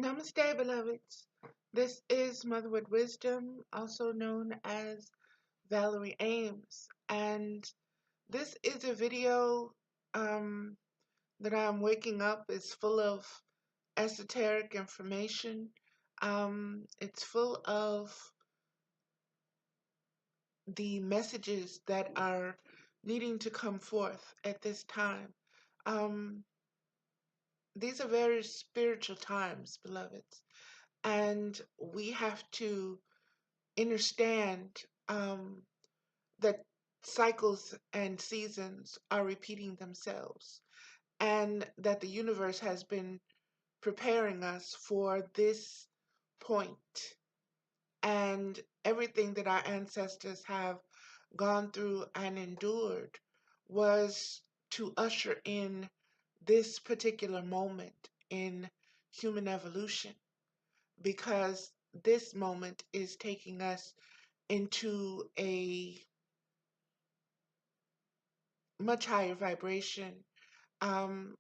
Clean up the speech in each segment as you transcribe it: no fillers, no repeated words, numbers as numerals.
Namaste, beloveds. This is Motherhood Wisdom, also known as Valerie AMES, and this is a video that I'm waking up. It's full of esoteric information. It's full of the messages that are needing to come forth at this time. Um, these are very spiritual times, beloveds, and we have to understand um, that cycles and seasons are repeating themselves, and that the universe has been preparing us for this point, and everything that our ancestors have gone through and endured was to usher in this particular moment in human evolution, because this moment is taking us into a much higher vibration, um,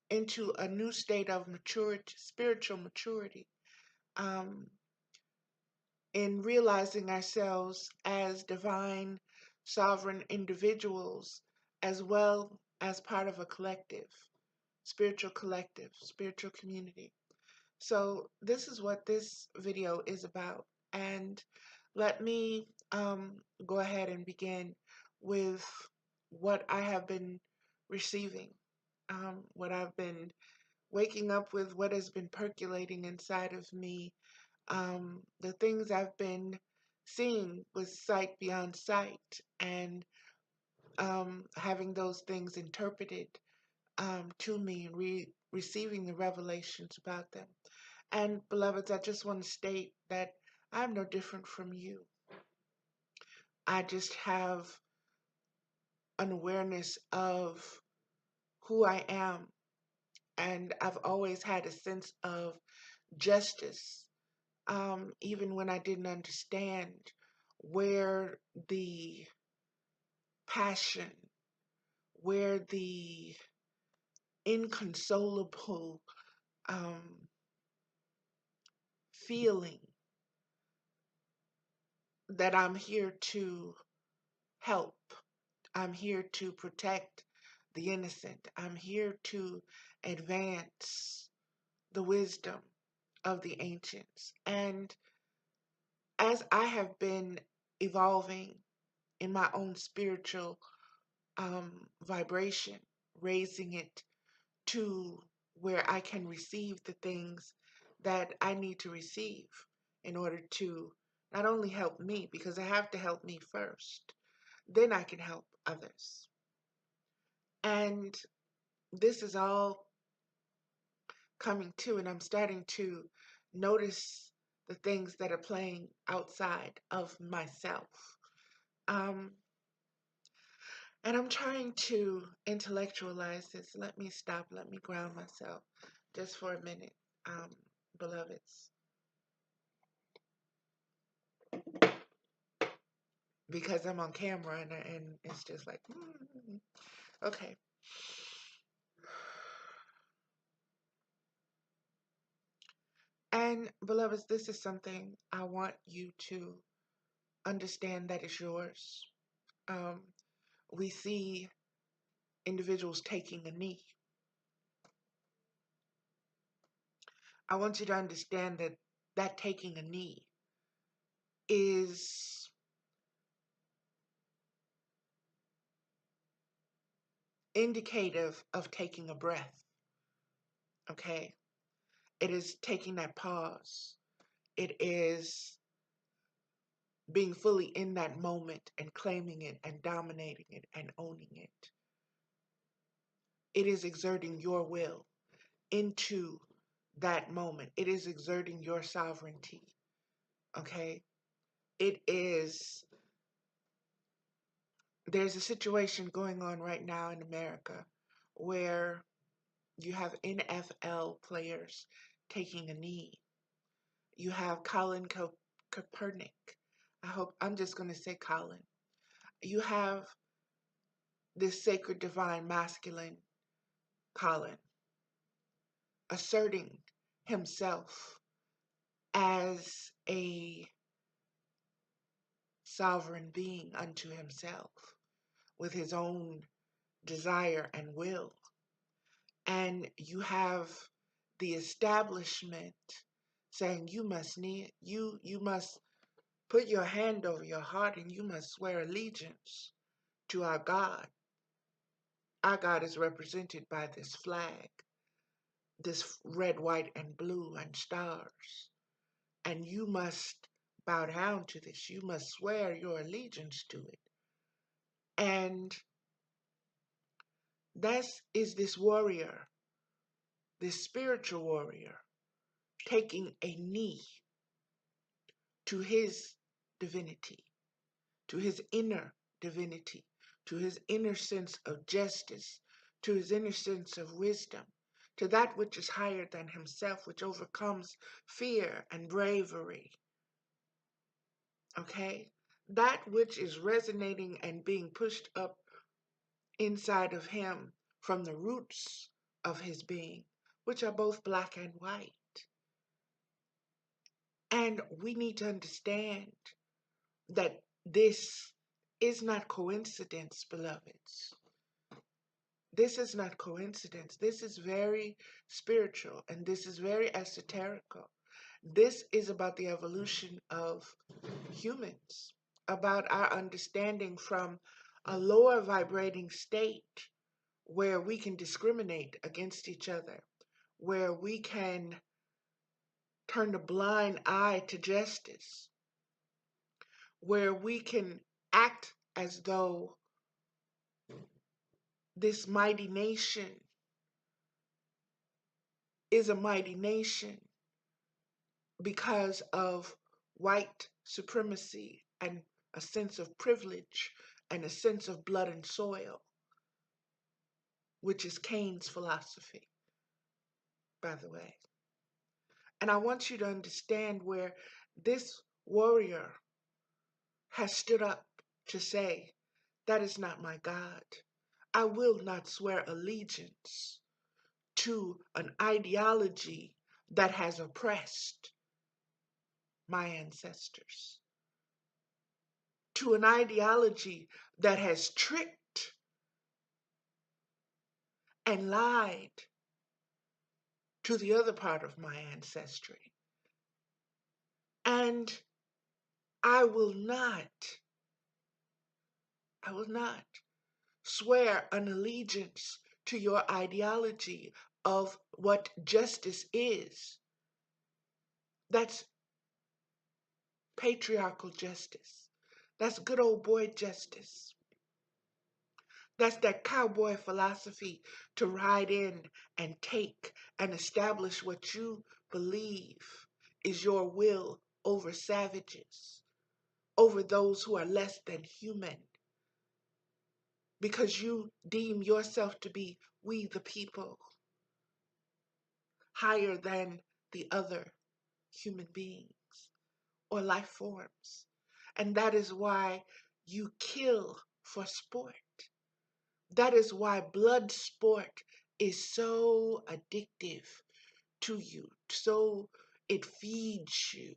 into a new state of maturity, spiritual maturity, um, in realizing ourselves as divine, sovereign individuals, as well as part of a collective, spiritual community. So this is what this video is about. And let me go ahead and begin with what I have been receiving, what I've been waking up with, what has been percolating inside of me, the things I've been seeing with sight beyond sight, and having those things interpreted to me, and receiving the revelations about them. And beloveds, I just want to state that I'm no different from you. I just have an awareness of who I am, and I've always had a sense of justice, even when I didn't understand where the passion, where the inconsolable feeling that I'm here to help. I'm here to protect the innocent. I'm here to advance the wisdom of the ancients. And as I have been evolving in my own spiritual vibration, raising it to where I can receive the things that I need to receive in order to not only help me, because I have to help me first, then I can help others. And this is all coming to, and I'm starting to notice the things that are playing outside of myself. Um, and I'm trying to intellectualize this. Let me stop, let me ground myself just for a minute, beloveds, because I'm on camera, and it's just like, okay. And beloveds, this is something I want you to understand that is yours. We see individuals taking a knee. I want you to understand that that taking a knee is indicative of taking a breath, okay? It is taking that pause. It is being fully in that moment and claiming it and dominating it and owning it. It is exerting your will into that moment. It is exerting your sovereignty, okay? It is, there's a situation going on right now in America where you have NFL players taking a knee. You have Colin Kaepernick. I'm just going to say Colin. You have this sacred, divine, masculine Colin asserting himself as a sovereign being unto himself with his own desire and will. And you have the establishment saying you must put your hand over your heart and you must swear allegiance to our God. Our God is represented by this flag, this red, white, and blue and stars. And you must bow down to this. You must swear your allegiance to it. And that is this warrior, this spiritual warrior, taking a knee to his divinity, to his inner divinity, to his inner sense of justice, to his inner sense of wisdom, to that which is higher than himself, which overcomes fear and bravery. Okay? That which is resonating and being pushed up inside of him from the roots of his being, which are both black and white. And we need to understand that this is not coincidence, beloveds. This is not coincidence. This is very spiritual and this is very esoterical. This is about the evolution of humans, about our understanding from a lower vibrating state where we can discriminate against each other, where we can turn a blind eye to justice, where we can act as though this mighty nation is a mighty nation because of white supremacy and a sense of privilege and a sense of blood and soil, which is Cain's philosophy, by the way. And I want you to understand where this warrior has stood up to say, that is not my God. I will not swear allegiance to an ideology that has oppressed my ancestors, to an ideology that has tricked and lied to the other part of my ancestry. And I will not swear an allegiance to your ideology of what justice is. That's patriarchal justice. That's good old boy justice. That's that cowboy philosophy to ride in and take and establish what you believe is your will over savages, over those who are less than human, because you deem yourself to be we the people, higher than the other human beings or life forms. And that is why you kill for sport. That is why blood sport is so addictive to you, so it feeds you.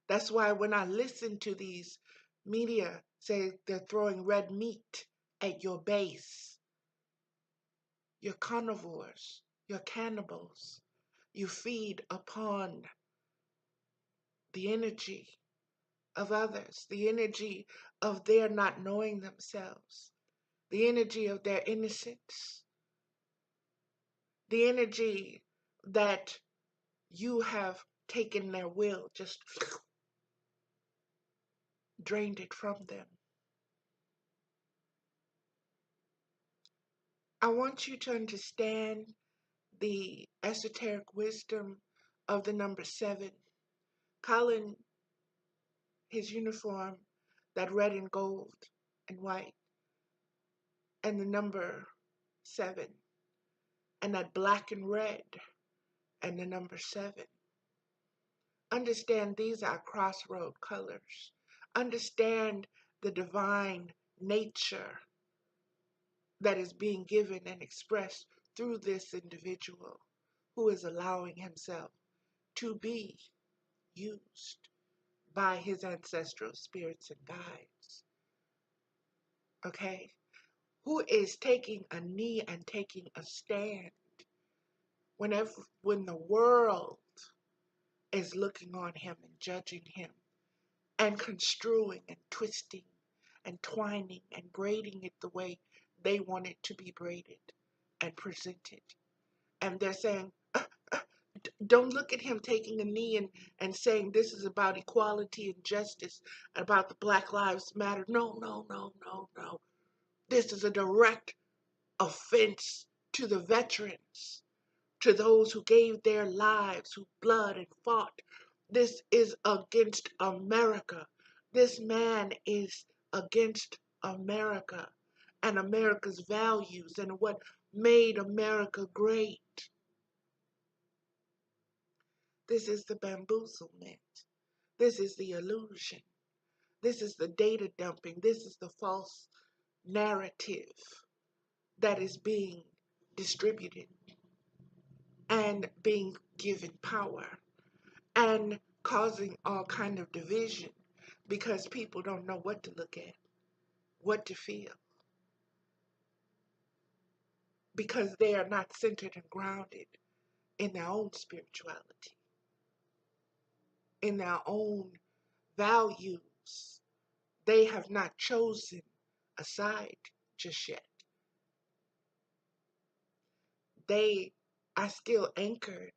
That's why when I listen to these media say they're throwing red meat at your base, you're carnivores, you're cannibals. You feed upon the energy of others, the energy of their not knowing themselves, the energy of their innocence, the energy that you have taken their will, just drained it from them. I want you to understand the esoteric wisdom of the number 7. Colin, his uniform, that red and gold and white, and the number 7, and that black and red, and the number 7. Understand these are crossroad colors. Understand the divine nature that is being given and expressed through this individual who is allowing himself to be used by his ancestral spirits and guides. Okay? Who is taking a knee and taking a stand when the world is looking on him and judging him and construing and twisting and twining and braiding it the way they want it to be braided and presented. And they're saying, don't look at him taking a knee and saying this is about equality and justice, about the Black Lives Matter. No, no, no, no, no. This is a direct offense to the veterans, to those who gave their lives, who bled and fought. This is against America. This man is against America and America's values and what made America great. This is the bamboozlement. This is the illusion. This is the data dumping. This is the false narrative that is being distributed and being given power and causing all kind of division because people don't know what to look at, what to feel, because they are not centered and grounded in their own spirituality, in their own values. They have not chosen a side just yet. They are still anchored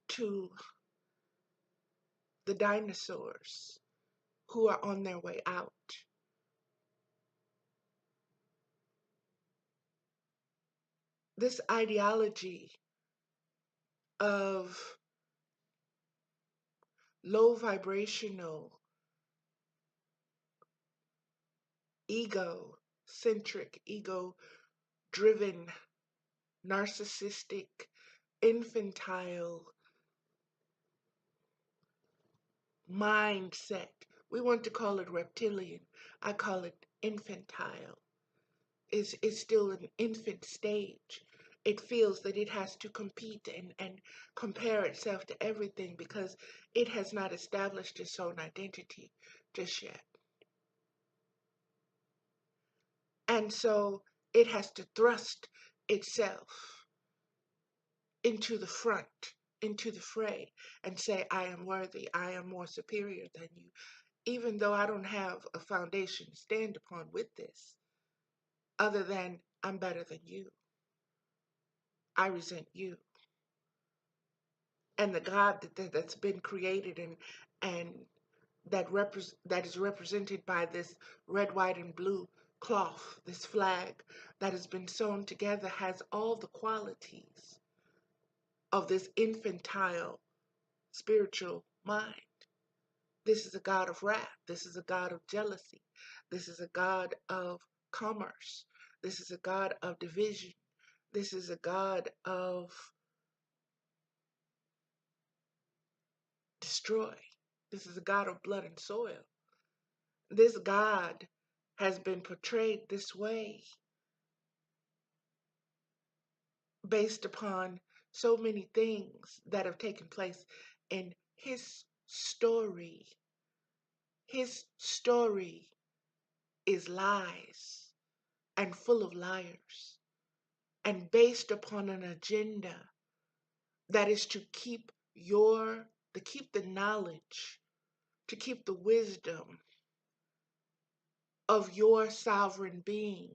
to the dinosaurs who are on their way out. This ideology of low vibrational, ego-centric, ego-driven, narcissistic, infantile mindset. We want to call it reptilian. I call it infantile. Is still an infant stage. It feels that it has to compete and compare itself to everything because it has not established its own identity just yet. And so it has to thrust itself into the front, into the fray, and say, I am worthy, I am more superior than you, even though I don't have a foundation to stand upon with this, other than I'm better than you. I resent you. And the God that's been created and that is represented by this red, white, and blue cloth, this flag that has been sewn together, has all the qualities of this infantile spiritual mind. This is a God of wrath. This is a God of jealousy. This is a God of commerce. This is a God of division. This is a God of destroy. This is a God of blood and soil. This God has been portrayed this way based upon so many things that have taken place in his story. His story is lies and full of liars and based upon an agenda that is to keep the knowledge, to keep the wisdom of your sovereign being,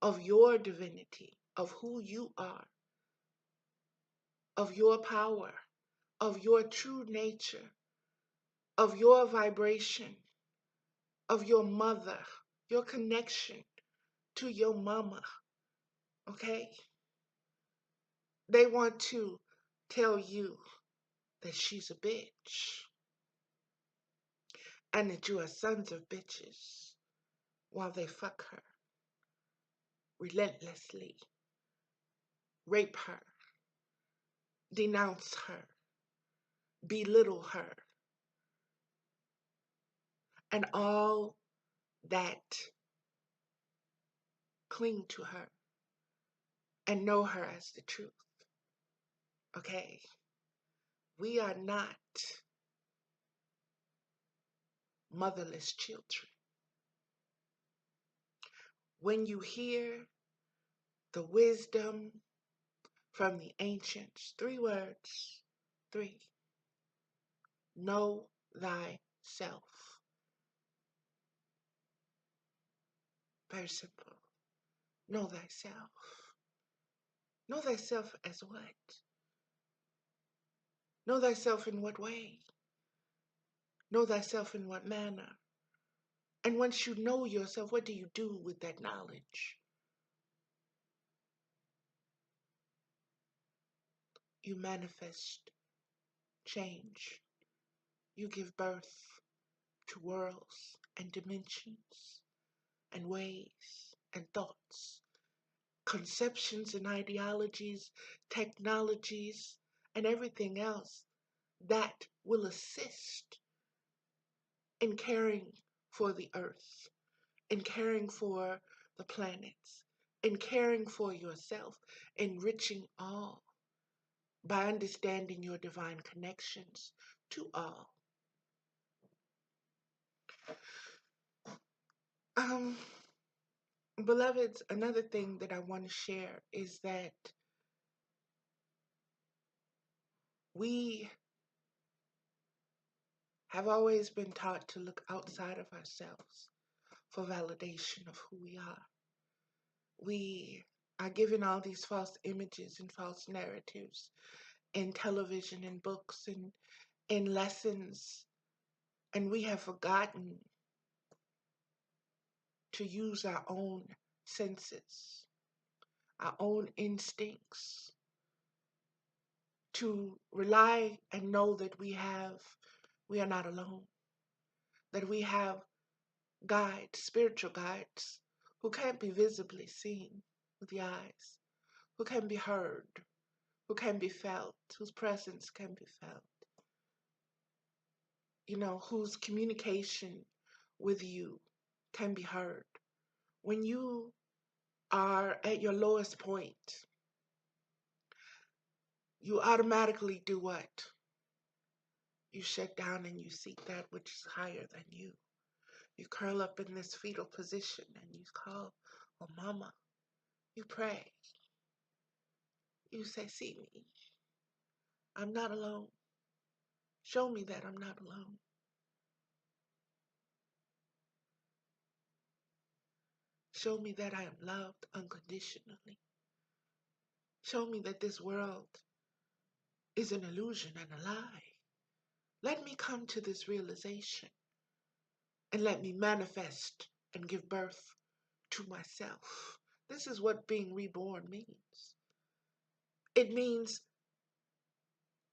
of your divinity, of who you are, of your power, of your true nature, of your vibration, of your mother, your connection to your mama, okay? They want to tell you that she's a bitch and that you are sons of bitches while they fuck her relentlessly, rape her, denounce her, belittle her, and all that cling to her and know her as the truth. Okay? We are not motherless children. When you hear the wisdom from the ancients, 3 words, 3, know thyself. Very simple. Know thyself. Know thyself as what? Know thyself in what way? Know thyself in what manner? And once you know yourself, what do you do with that knowledge? You manifest change. You give birth to worlds and dimensions and ways and thoughts, conceptions and ideologies, technologies, and everything else that will assist in caring for the earth, in caring for the planets, in caring for yourself, enriching all by understanding your divine connections to all. Beloveds, another thing that I want to share is that we have always been taught to look outside of ourselves for validation of who we are. We are given all these false images and false narratives in television and books and in lessons, and we have forgotten to use our own senses, our own instincts, to rely and know that we are not alone, that we have guides, spiritual guides, who can't be visibly seen with the eyes, who can be heard, who can be felt, whose presence can be felt, whose communication with you can be heard. When you are at your lowest point, you automatically do what? You shut down and you seek that which is higher than you. You curl up in this fetal position and you call, oh mama. You pray. You say, see me. I'm not alone. Show me that I'm not alone. Show me that I am loved unconditionally. Show me that this world is an illusion and a lie. Let me come to this realization and let me manifest and give birth to myself. This is what being reborn means. It means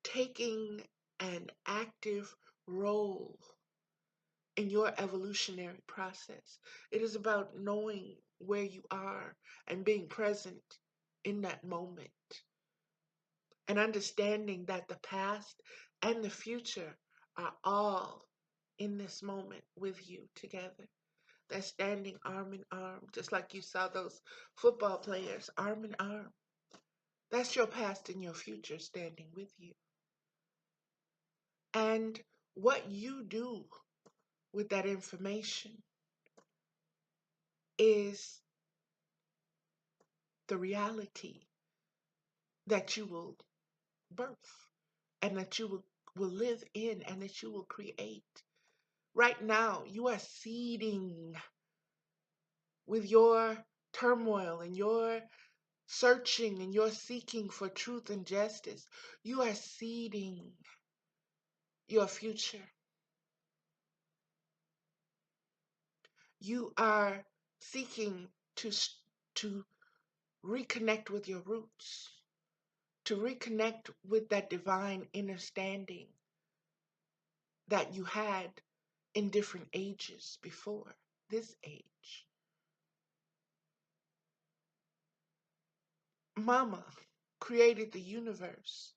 taking an active role in your evolutionary process. It is about knowing where you are and being present in that moment and understanding that the past and the future are all in this moment with you together. They're standing arm in arm, just like you saw those football players arm in arm. That's your past and your future standing with you. And what you do with that information is the reality that you will birth and that you will live in and that you will create. Right now, you are seeding with your turmoil and your searching and your seeking for truth and justice. You are seeding your future. You are seeking to reconnect with your roots, to reconnect with that divine understanding that you had in different ages before this age. Mama created the universe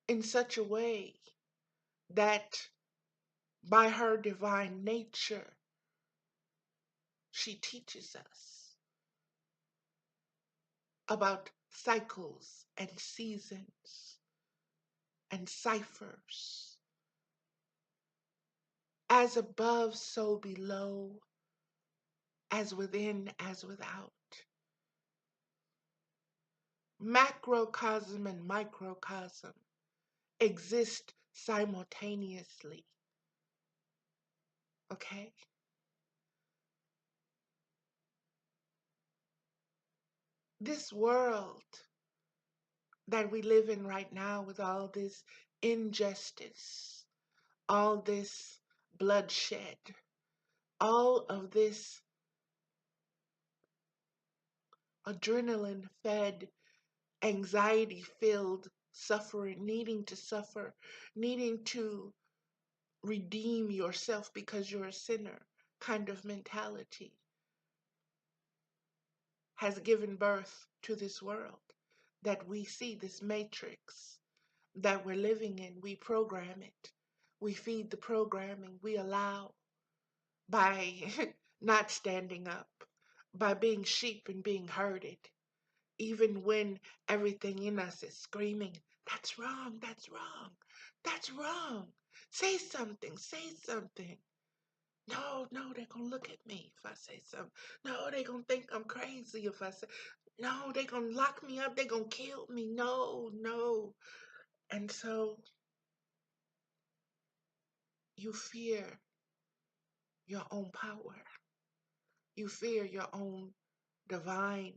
in such a way that by her divine nature, she teaches us about cycles and seasons and ciphers. As above, so below, as within, as without. Macrocosm and microcosm exist simultaneously. Okay? This world that we live in right now with all this injustice, all this bloodshed, all of this adrenaline fed, anxiety filled suffering, needing to suffer, needing to redeem yourself because you're a sinner kind of mentality has given birth to this world that we see, this matrix that we're living in. We program it. We feed the programming. We allow by not standing up, by being sheep and being herded, even when everything in us is screaming, that's wrong, that's wrong, that's wrong. Say something, say something. No, no, they're going to look at me if I say something. No, they're going to think I'm crazy if I say, no, they're going to lock me up. They're going to kill me. No, no. And so you fear your own power. You fear your own divine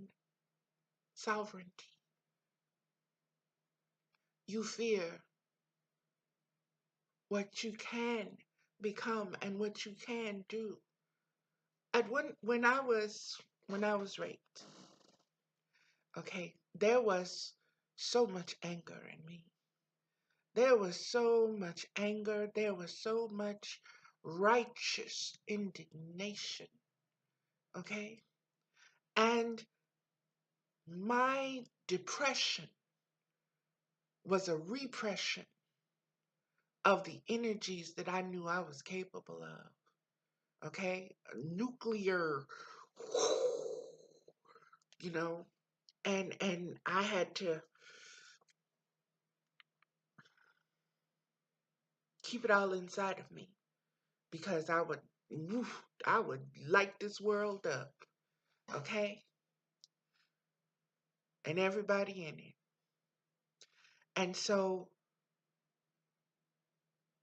sovereignty. You fear what you can become and what you can do. When I was raped, okay, there was so much anger in me. There was so much anger. There was so much righteous indignation. Okay? And my depression was a repression of the energies that I knew I was capable of. Okay? Nuclear, you know, and I had to keep it all inside of me because I would light this world up. Okay? And everybody in it. And so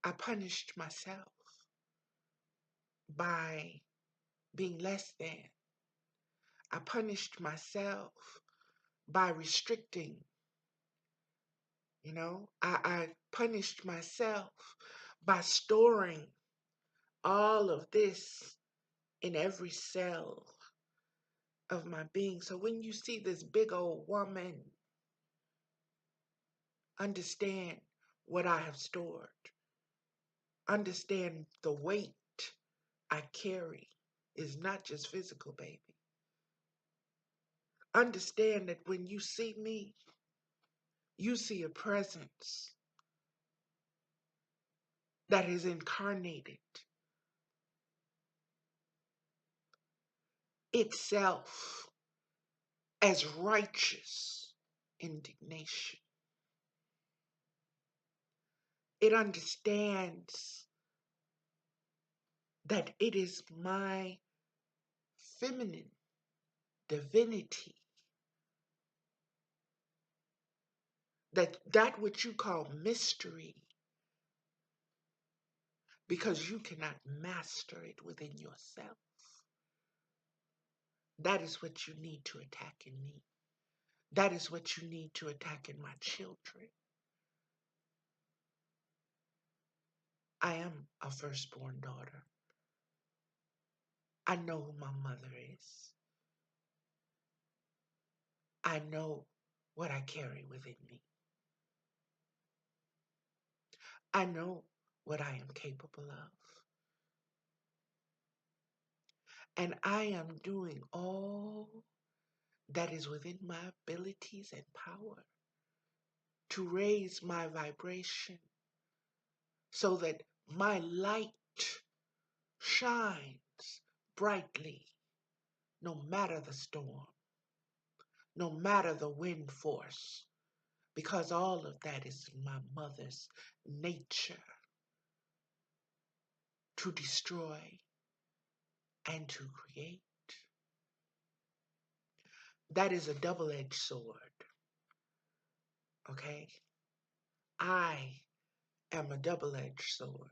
I punished myself by being less than. I punished myself by restricting, I punished myself by storing all of this in every cell of my being. So when you see this big old woman, understand what I have stored. Understand the weight I carry is not just physical, baby. Understand that when you see me, you see a presence that is incarnated itself as righteous indignation. It understands that it is my feminine divinity, that which you call mystery, because you cannot master it within yourself. That is what you need to attack in me. That is what you need to attack in my children. I am a firstborn daughter. I know who my mother is. I know what I carry within me. I know what I am capable of. And I am doing all that is within my abilities and power to raise my vibration so that my light shines brightly no matter the storm, no matter the wind force, because all of that is my mother's nature, to destroy and to create. That is a double-edged sword, okay? I am a double-edged sword.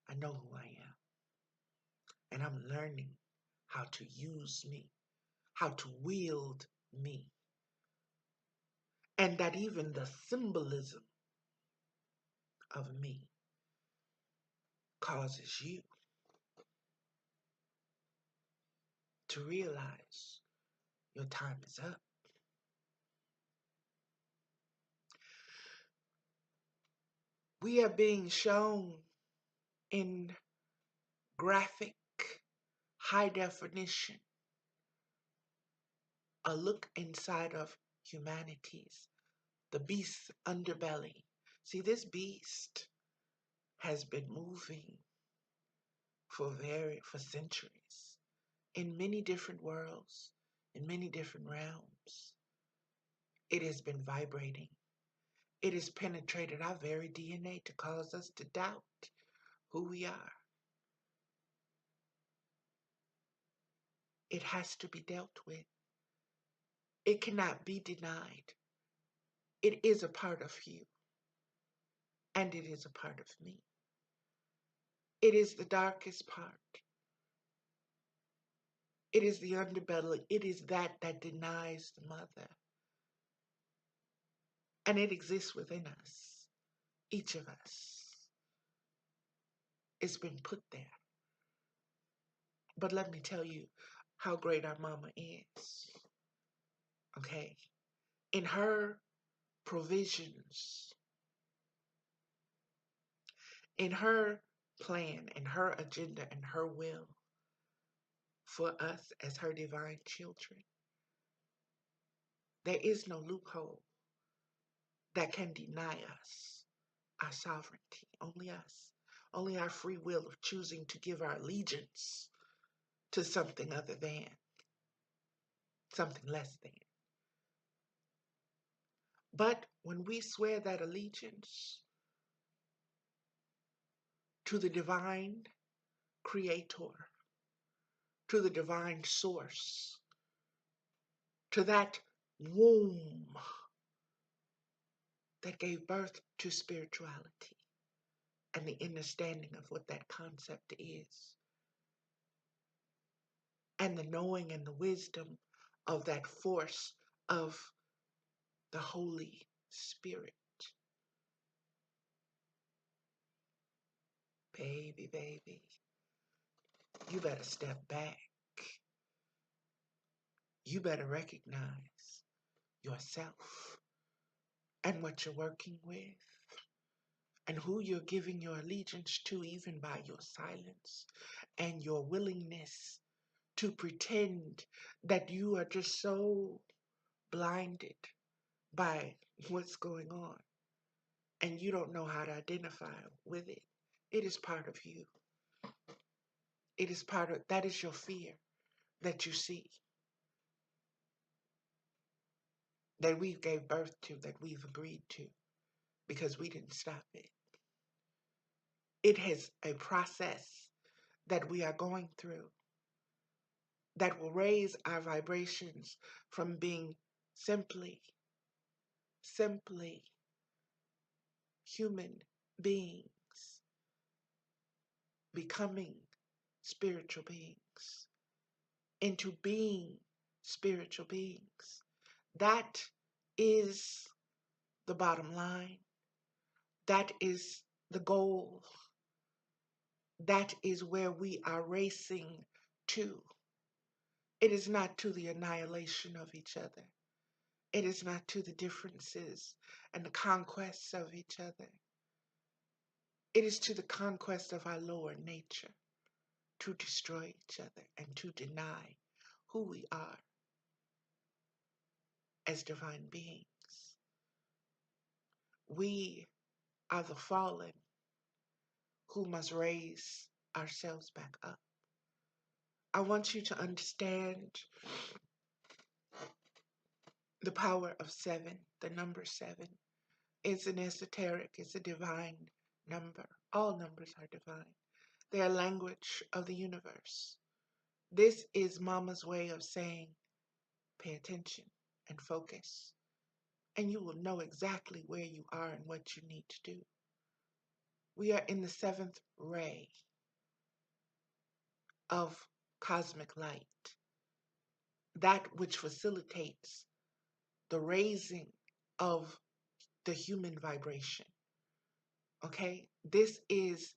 I know who I am, and I'm learning how to use me, how to wield me, and that even the symbolism of me causes you to realize your time is up. We are being shown in graphic, high definition, a look inside of humanity's, the beast's underbelly. See, this beast has been moving for centuries in many different worlds, in many different realms. It has been vibrating. It has penetrated our very DNA to cause us to doubt who we are. It has to be dealt with. It cannot be denied. It is a part of you, and it is a part of me. It is the darkest part. It is the underbelly. It is that denies the mother. And it exists within us, each of us. It's been put there. But let me tell you how great our mama is. Okay? In her provisions, in her plan, in her agenda, and her will for us as her divine children, there is no loophole that can deny us our sovereignty. Only us. Only our free will of choosing to give our allegiance to something other than, something less than. But when we swear that allegiance to the divine creator, to the divine source, to that womb that gave birth to spirituality and the understanding of what that concept is, and the knowing and the wisdom of that force of the Holy Spirit. Baby, baby, you better step back. You better recognize yourself and what you're working with and who you're giving your allegiance to, even by your silence and your willingness to pretend that you are just so blinded by what's going on and you don't know how to identify with it. It is part of you. It is part of, that is your fear that you see, that we gave birth to, that we've agreed to, because we didn't stop it. It has a process that we are going through that will raise our vibrations from being simply human beings, becoming spiritual beings, into being spiritual beings. That is the bottom line. That is the goal. That is where we are racing to. It is not to the annihilation of each other. It is not to the differences and the conquests of each other. It is to the conquest of our lower nature, to destroy each other and to deny who we are as divine beings. We are the fallen who must raise ourselves back up. I want you to understand The power of seven, the number seven, is an esoteric, it's a divine number. All numbers are divine. They are language of the universe. This is Mama's way of saying, pay attention and focus, and you will know exactly where you are and what you need to do. We are in the seventh ray of cosmic light, that which facilitates the raising of the human vibration. Okay? This is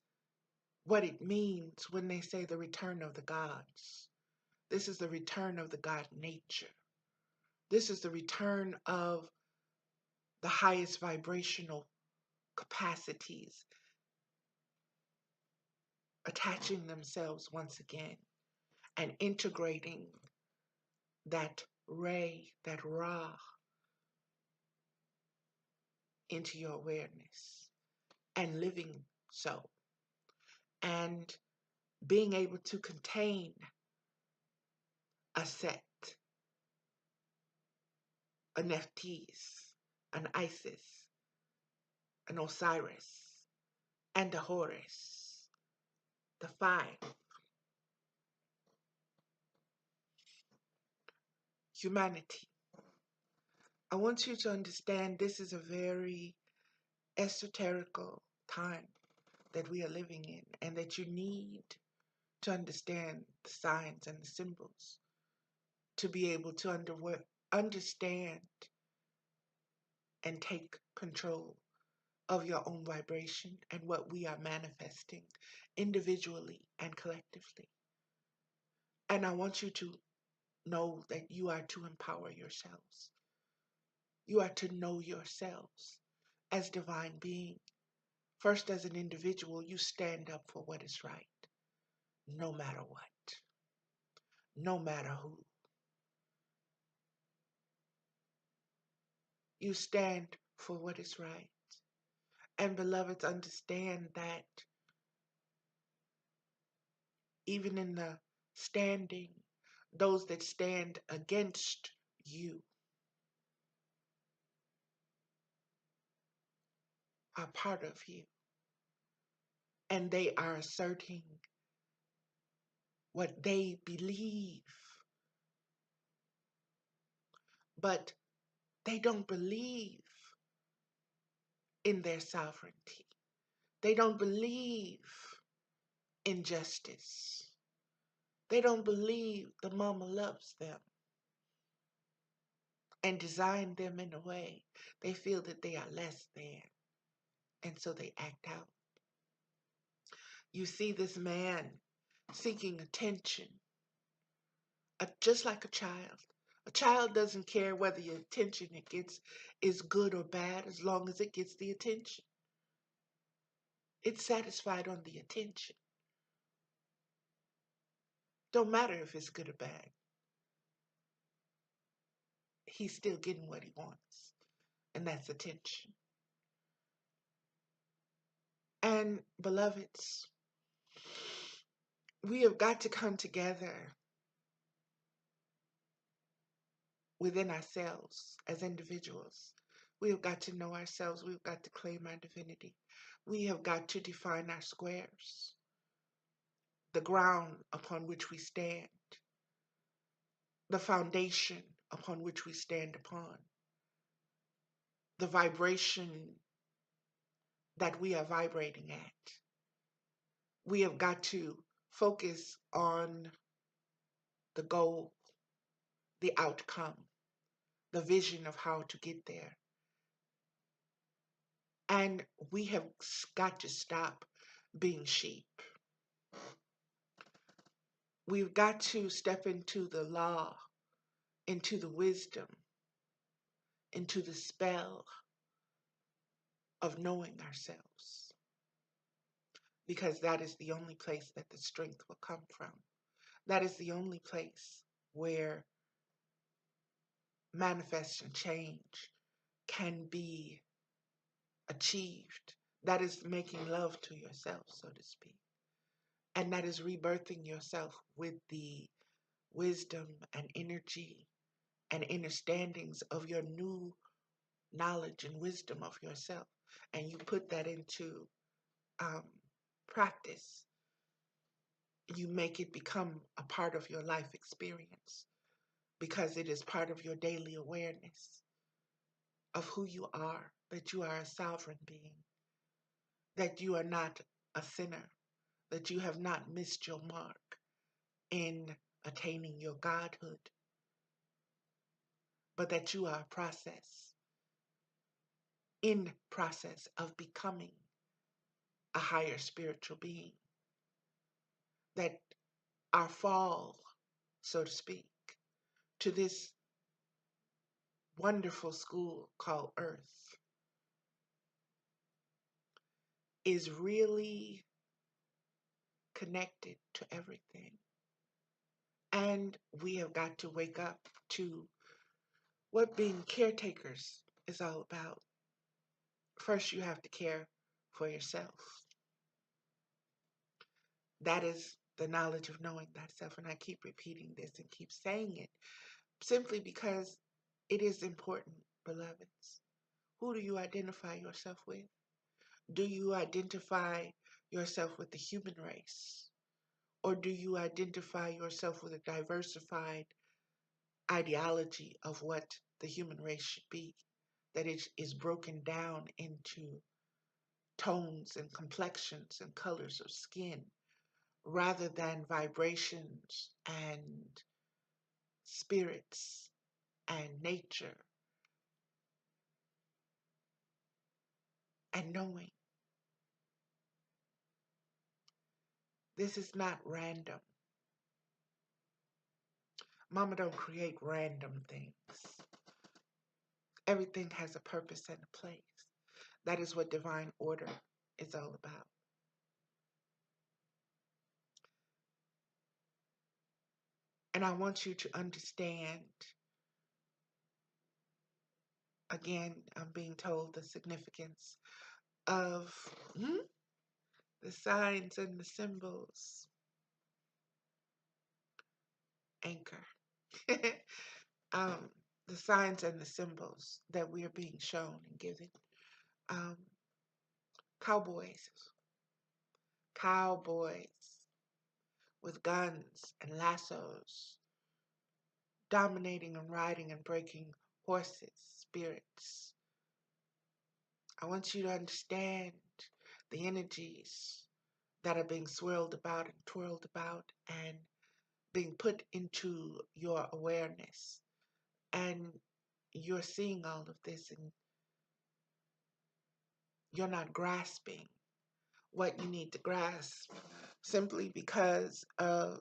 what it means when they say the return of the gods. This is the return of the God nature. This is the return of the highest vibrational capacities attaching themselves once again and integrating that ray, that Ra, into your awareness and living so, and being able to contain a Set, a Nephthys, an Isis, an Osiris, and a Horus, the five. Humanity. I want you to understand this is a very esoterical time that we are living in, and that you need to understand the signs and the symbols to be able to understand and take control of your own vibration and what we are manifesting individually and collectively. And I want you to know that you are to empower yourselves. You are to know yourselves as divine being. First, as an individual, you stand up for what is right, no matter what, no matter who. You stand for what is right. And beloveds, understand that even in the standing, those that stand against you are part of you. And they are asserting what they believe. But they don't believe in their sovereignty. They don't believe in justice. They don't believe the mama loves them and designed them in a way they feel that they are less than. And so they act out. You see this man seeking attention, just like a child. A child doesn't care whether the attention it gets is good or bad as long as it gets the attention. It's satisfied on the attention. Don't matter if it's good or bad. He's still getting what he wants, and that's attention. And beloveds, we have got to come together within ourselves as individuals. We have got to know ourselves. We've got to claim our divinity. We have got to define our squares, the ground upon which we stand, the foundation upon which we stand upon, the vibration that we are vibrating at. We have got to focus on the goal, the outcome, the vision of how to get there. And we have got to stop being sheep. We've got to step into the law, into the wisdom, into the spell of knowing ourselves. Because that is the only place that the strength will come from. That is the only place where manifest and change can be achieved. That is making love to yourself, so to speak. And that is rebirthing yourself with the wisdom and energy and understandings of your new knowledge and wisdom of yourself, and you put that into um, practice, you make it become a part of your life experience because it is part of your daily awareness of who you are, that you are a sovereign being, that you are not a sinner, that you have not missed your mark in attaining your godhood, but that you are a process, in process of becoming a higher spiritual being, that our fall, so to speak, to this wonderful school called Earth is really connected to everything. And we have got to wake up to what being caretakers is all about. First, you have to care for yourself. That is the knowledge of knowing thyself. And I keep repeating this and keep saying it simply because it is important, beloveds. Who do you identify yourself with? Do you identify yourself with the human race? Or do you identify yourself with a diversified ideology of what the human race should be? That it is broken down into tones and complexions and colors of skin rather than vibrations and spirits and nature and knowing. This is not random. Mama don't create random things. Everything has a purpose and a place. That is what divine order is all about. And I want you to understand, again, I'm being told the significance of the signs and the symbols. Anchor. um, the signs and the symbols that we are being shown and given. Um, cowboys. Cowboys with guns and lassos, dominating and riding and breaking horses, spirits. I want you to understand the energies that are being swirled about and twirled about and being put into your awareness. And you're seeing all of this and you're not grasping what you need to grasp simply because of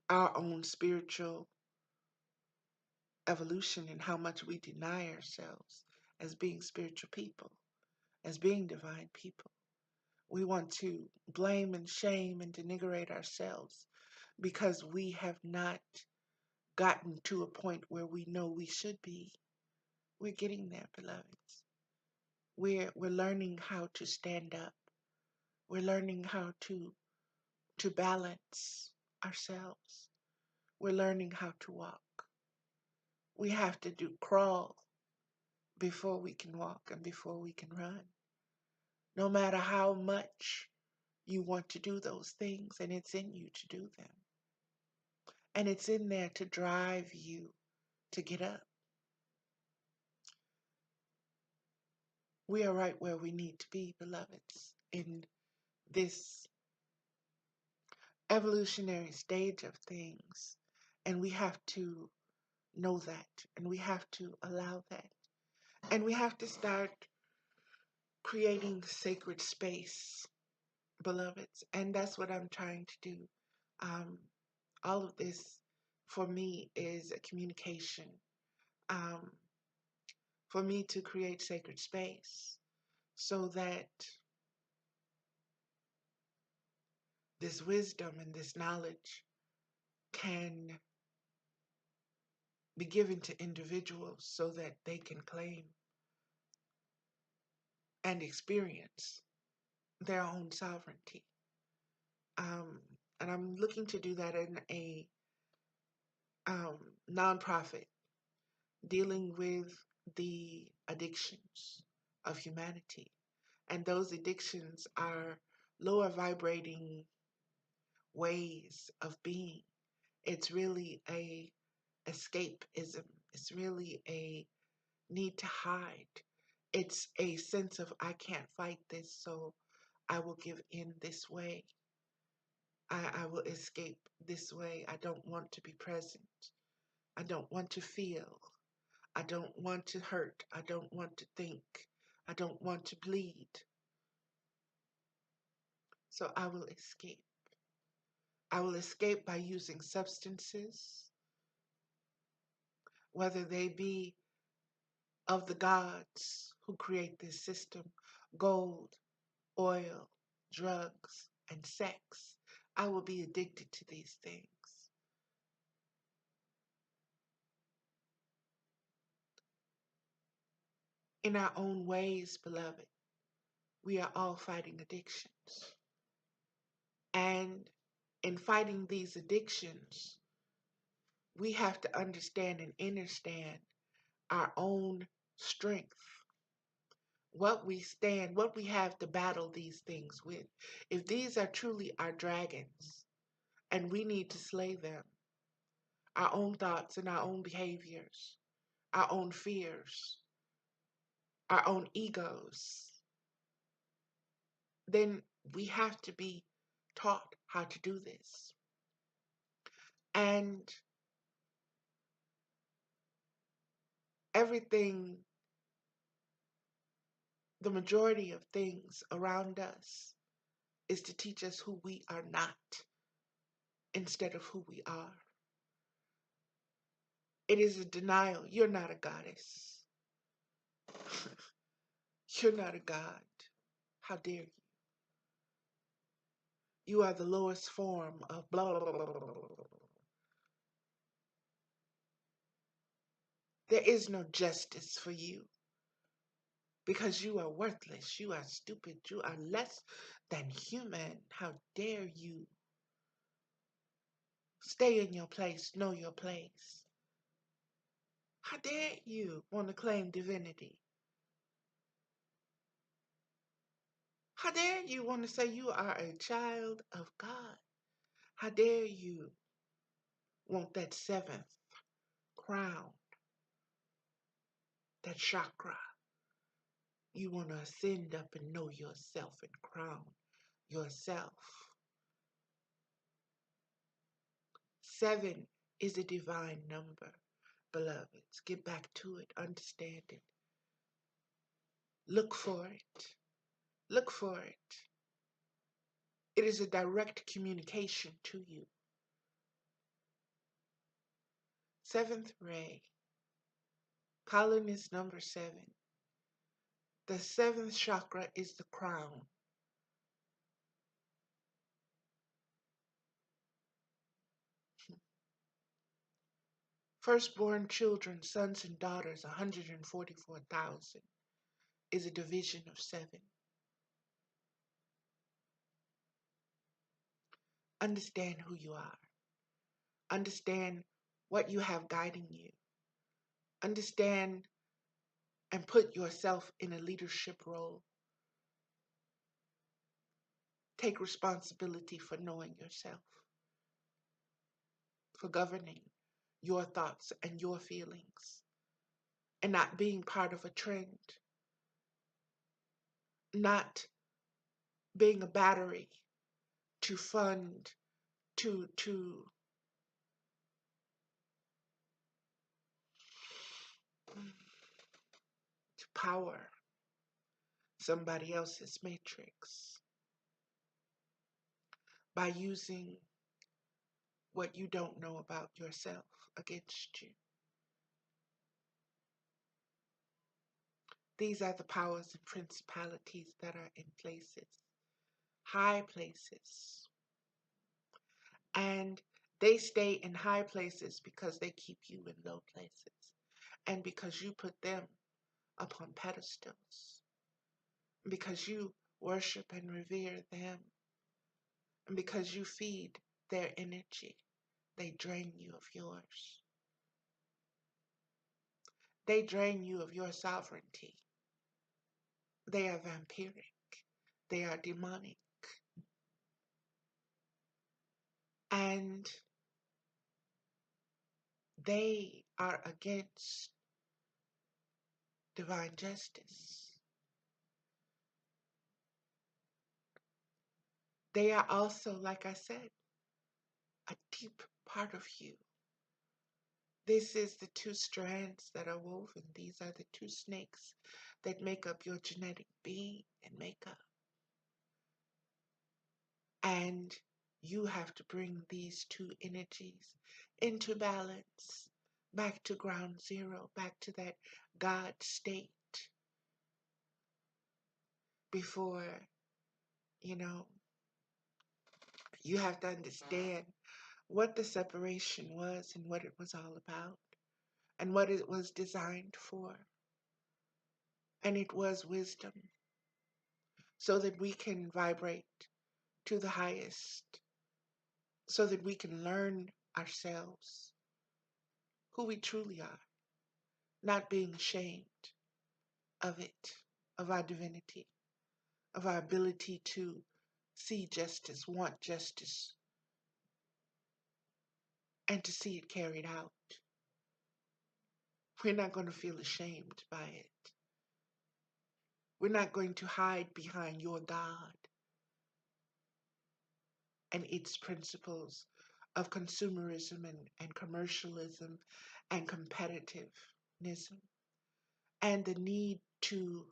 our own spiritual evolution and how much we deny ourselves as being spiritual people, as being divine people. We want to blame and shame and denigrate ourselves because we have not gotten to a point where we know we should be. We're getting there, beloveds. We're learning how to stand up. We're learning how to balance ourselves. We're learning how to walk. We have to do crawl before we can walk and before we can run. No matter how much you want to do those things, and it's in you to do them. And it's in there to drive you to get up. We are right where we need to be, beloveds, in this evolutionary stage of things. And we have to know that, and we have to allow that. And we have to start creating sacred space, beloveds. And that's what I'm trying to do. All of this for me is a communication. Um, for me to create sacred space so that this wisdom and this knowledge can be given to individuals so that they can claim and experience their own sovereignty. And I'm looking to do that in a nonprofit dealing with the addictions of humanity. And those addictions are lower vibrating ways of being. It's really a escapism. It's really a need to hide. It's a sense of I can't fight this, so I will give in this way. I will escape this way. I don't want to be present. I don't want to feel. I don't want to hurt. I don't want to think. I don't want to bleed. So I will escape. I will escape by using substances, whether they be of the gods who create this system, gold, oil, drugs, and sex. I will be addicted to these things. In our own ways, beloved, we are all fighting addictions. And in fighting these addictions, we have to understand and understand our own strength, what we stand, what we have to battle these things with. If these are truly our dragons and we need to slay them, our own thoughts and our own behaviors, our own fears, our own egos, then we have to be taught how to do this. And everything, the majority of things around us is to teach us who we are not instead of who we are. It is a denial. You're not a goddess. You're not a god. How dare you? You are the lowest form of blah, blah, blah, blah, blah, blah. There is no justice for you because you are worthless. You are stupid. You are less than human. How dare you? Stay in your place. Know your place. How dare you want to claim divinity? How dare you want to say you are a child of God? How dare you want that seventh crown, that chakra? You want to ascend up and know yourself and crown yourself. 7 is a divine number, beloveds. Get back to it, understand it. Look for it. Look for it. It is a direct communication to you. 7th ray. Colin is number 7. The 7th chakra is the crown. Firstborn children, sons and daughters, 144,000, is a division of 7. Understand who you are. Understand what you have guiding you. Understand and put yourself in a leadership role. Take responsibility for knowing yourself, for governing your thoughts and your feelings, and not being part of a trend, not being a battery to fund, to power somebody else's matrix by using what you don't know about yourself against you. These are the powers and principalities that are in places, high places. And they stay in high places because they keep you in low places. And because you put them upon pedestals. Because you worship and revere them. And because you feed their energy. They drain you of yours. They drain you of your sovereignty. They are vampiric. They are demonic. And they are against divine justice. They are also, like I said, a deep part of you. This is the two strands that are woven. These are the two snakes that make up your genetic being and makeup. And you have to bring these two energies into balance, back to ground zero, back to that God state before, you have to understand what the separation was and what it was all about and what it was designed for. And it was wisdom so that we can vibrate to the highest, so that we can learn ourselves, who we truly are, not being ashamed of it, of our divinity, of our ability to see justice, want justice, and to see it carried out. We're not going to feel ashamed by it. We're not going to hide behind your God and its principles of consumerism and commercialism and competitiveness and the need to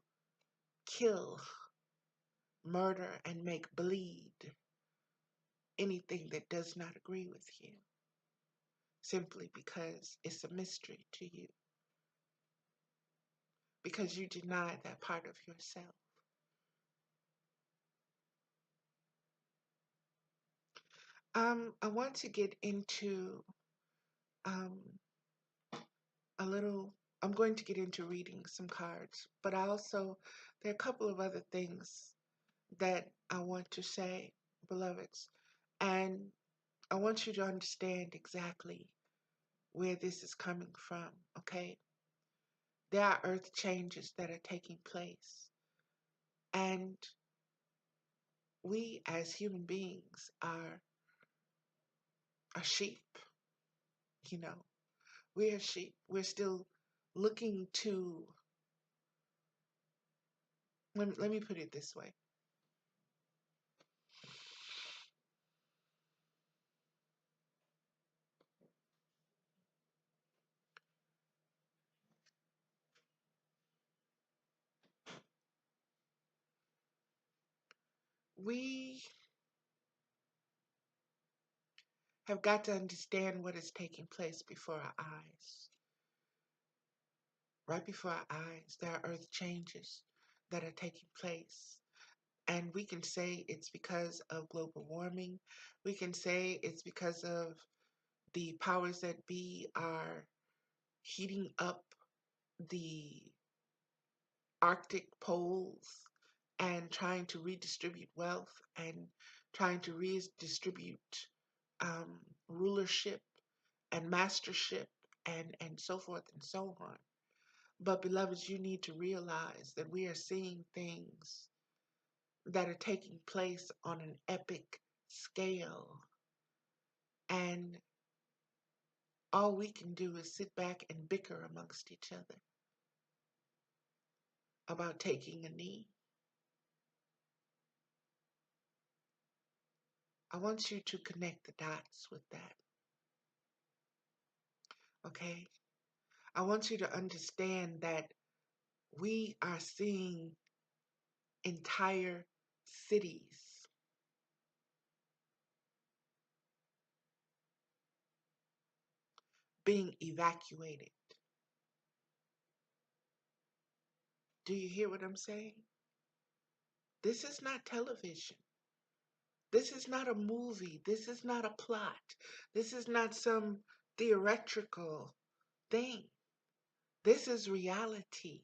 kill, murder, and make bleed anything that does not agree with you, simply because it's a mystery to you, because you deny that part of yourself. I want to get into um, I'm going to get into reading some cards, but there are a couple of other things that I want to say, beloveds, and I want you to understand exactly where this is coming from, okay? There are earth changes that are taking place, and we as human beings are sheep, you know. We are sheep. We're still looking to, let me put it this way. We have got to understand what is taking place before our eyes. Right before our eyes, there are earth changes that are taking place. And we can say it's because of global warming. We can say it's because of the powers that be are heating up the Arctic poles and trying to redistribute wealth and trying to redistribute rulership and mastership and so forth and so on. But beloveds, you need to realize that we are seeing things that are taking place on an epic scale. And all we can do is sit back and bicker amongst each other about taking a knee. I want you to connect the dots with that, okay? I want you to understand that we are seeing entire cities being evacuated. Do you hear what I'm saying? This is not television. This is not a movie. This is not a plot. This is not some theatrical thing. This is reality.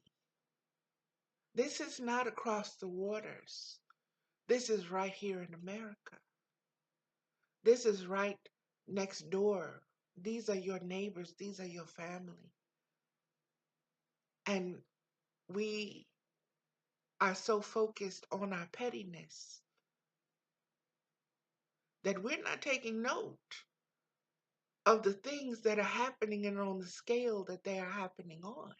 This is not across the waters. This is right here in America. This is right next door. These are your neighbors. These are your family. And we are so focused on our pettiness that we're not taking note of the things that are happening and on the scale that they are happening on.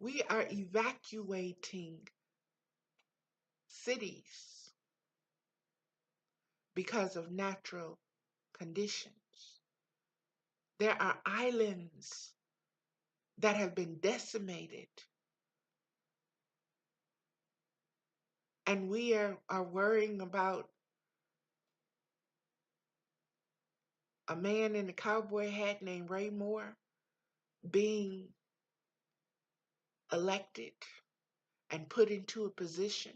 We are evacuating cities because of natural conditions. There are islands that have been decimated, and we are worrying about a man in a cowboy hat named Ray Moore being elected and put into a position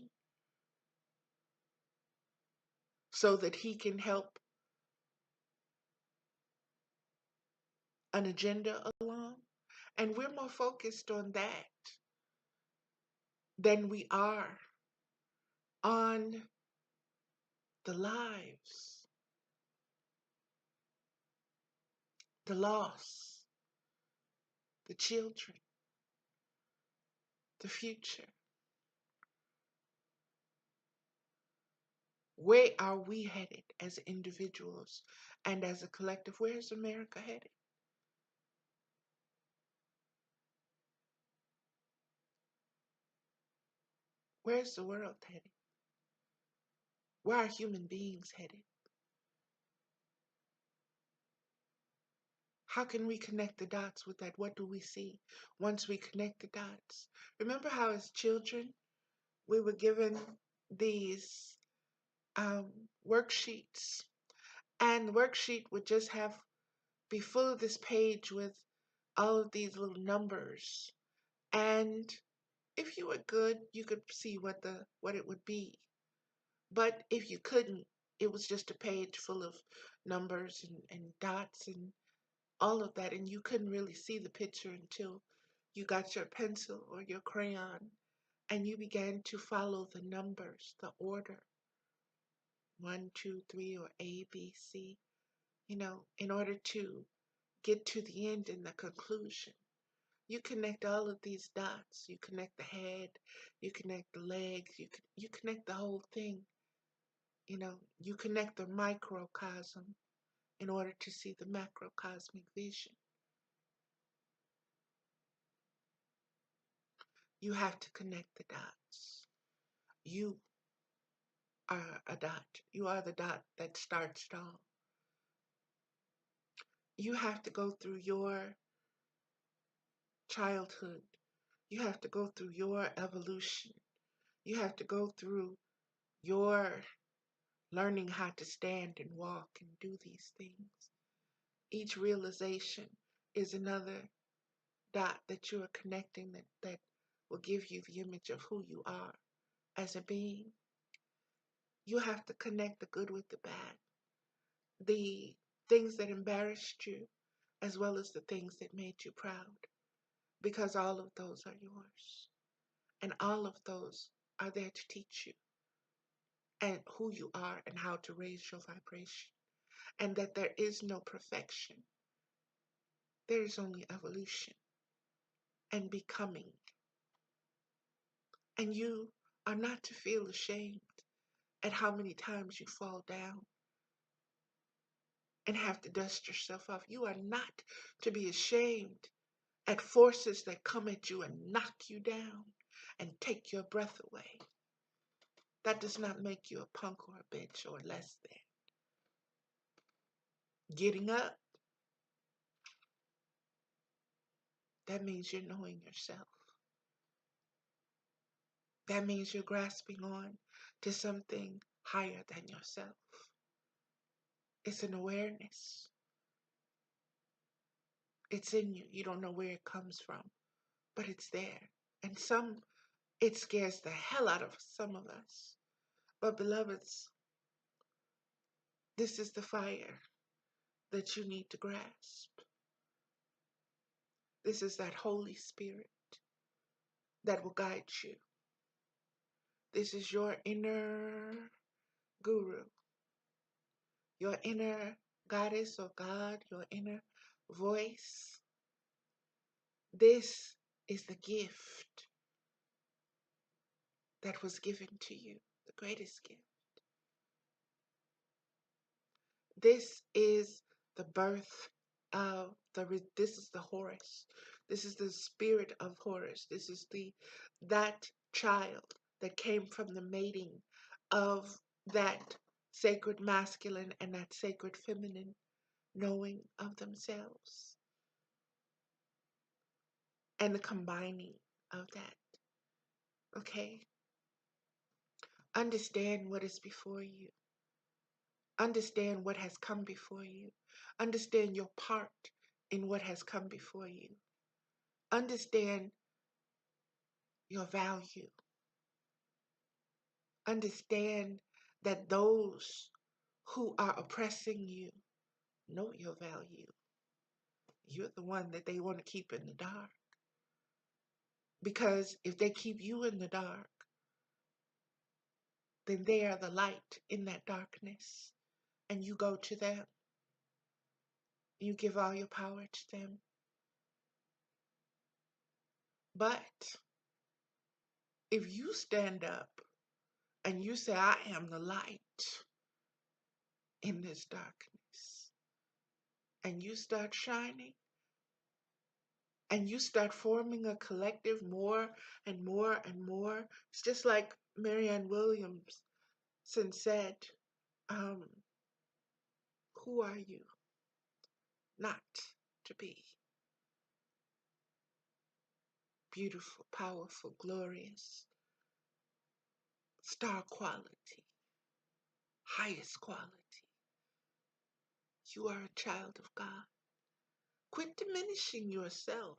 so that he can help an agenda along. And we're more focused on that than we are on the lives, the loss, the children, the future. Where are we headed as individuals and as a collective? Where's America headed? Where's the world headed? Where are human beings headed? How can we connect the dots with that? What do we see once we connect the dots? Remember how as children we were given these worksheets, and the worksheet would just be full of this page with all of these little numbers, and if you were good you could see what it would be, but if you couldn't, it was just a page full of numbers and dots and all of that, and you couldn't really see the picture until you got your pencil or your crayon and you began to follow the numbers, the order, 1, 2, 3, or A, B, C, in order to get to the end and the conclusion. You connect all of these dots. You connect the head, you connect the legs, you connect the whole thing. You connect the microcosm in order to see the macrocosmic vision. You have to connect the dots. You are a dot. You are the dot that starts it all. You have to go through your childhood. You have to go through your evolution. You have to go through your learning how to stand and walk and do these things. Each realization is another dot that you are connecting that will give you the image of who you are as a being. You have to connect the good with the bad, the things that embarrassed you, as well as the things that made you proud, because all of those are yours. And all of those are there to teach you and who you are and how to raise your vibration. And that there is no perfection. There is only evolution and becoming. And you are not to feel ashamed at how many times you fall down and have to dust yourself off. You are not to be ashamed at forces that come at you and knock you down and take your breath away. That does not make you a punk or a bitch or less than. Getting up, that means you're knowing yourself. That means you're grasping on to something higher than yourself. It's an awareness. It's in you. You don't know where it comes from, but it's there. And it scares the hell out of some of us. But beloveds, this is the fire that you need to grasp. This is that Holy Spirit that will guide you. This is your inner guru, your inner goddess or God, your inner voice. This is the gift that was given to you, the greatest gift. This is the birth of this is the Horus. This is the spirit of Horus. This is that child that came from the mating of that sacred masculine and that sacred feminine knowing of themselves and the combining of that. Okay? Understand what is before you. Understand what has come before you. Understand your part in what has come before you. Understand your value. Understand that those who are oppressing you know your value. You're the one that they want to keep in the dark. Because if they keep you in the dark, then they are the light in that darkness. And you go to them. You give all your power to them. But if you stand up and you say, I am the light in this darkness, and you start shining, and you start forming a collective more and more and more, it's just like Marianne Williamson said, who are you not to be beautiful, powerful, glorious, star quality, highest quality? You are a child of God. Quit diminishing yourself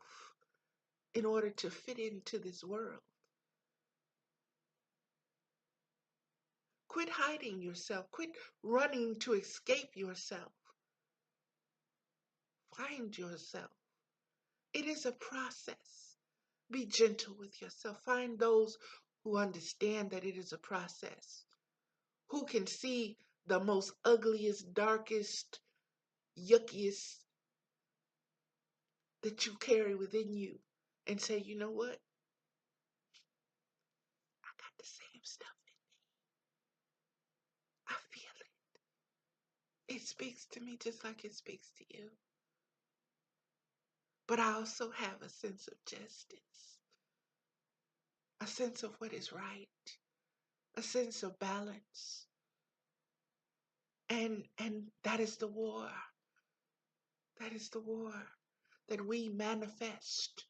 in order to fit into this world. Quit hiding yourself. Quit running to escape yourself. Find yourself. It is a process. Be gentle with yourself. Find those who understand that it is a process, who can see the most ugliest, darkest, yuckiest that you carry within you and say, you know what? I got the same stuff in me. I feel it. It speaks to me just like it speaks to you. But I also have a sense of justice, a sense of what is right, a sense of balance. And that is the war. That is the war that we manifest.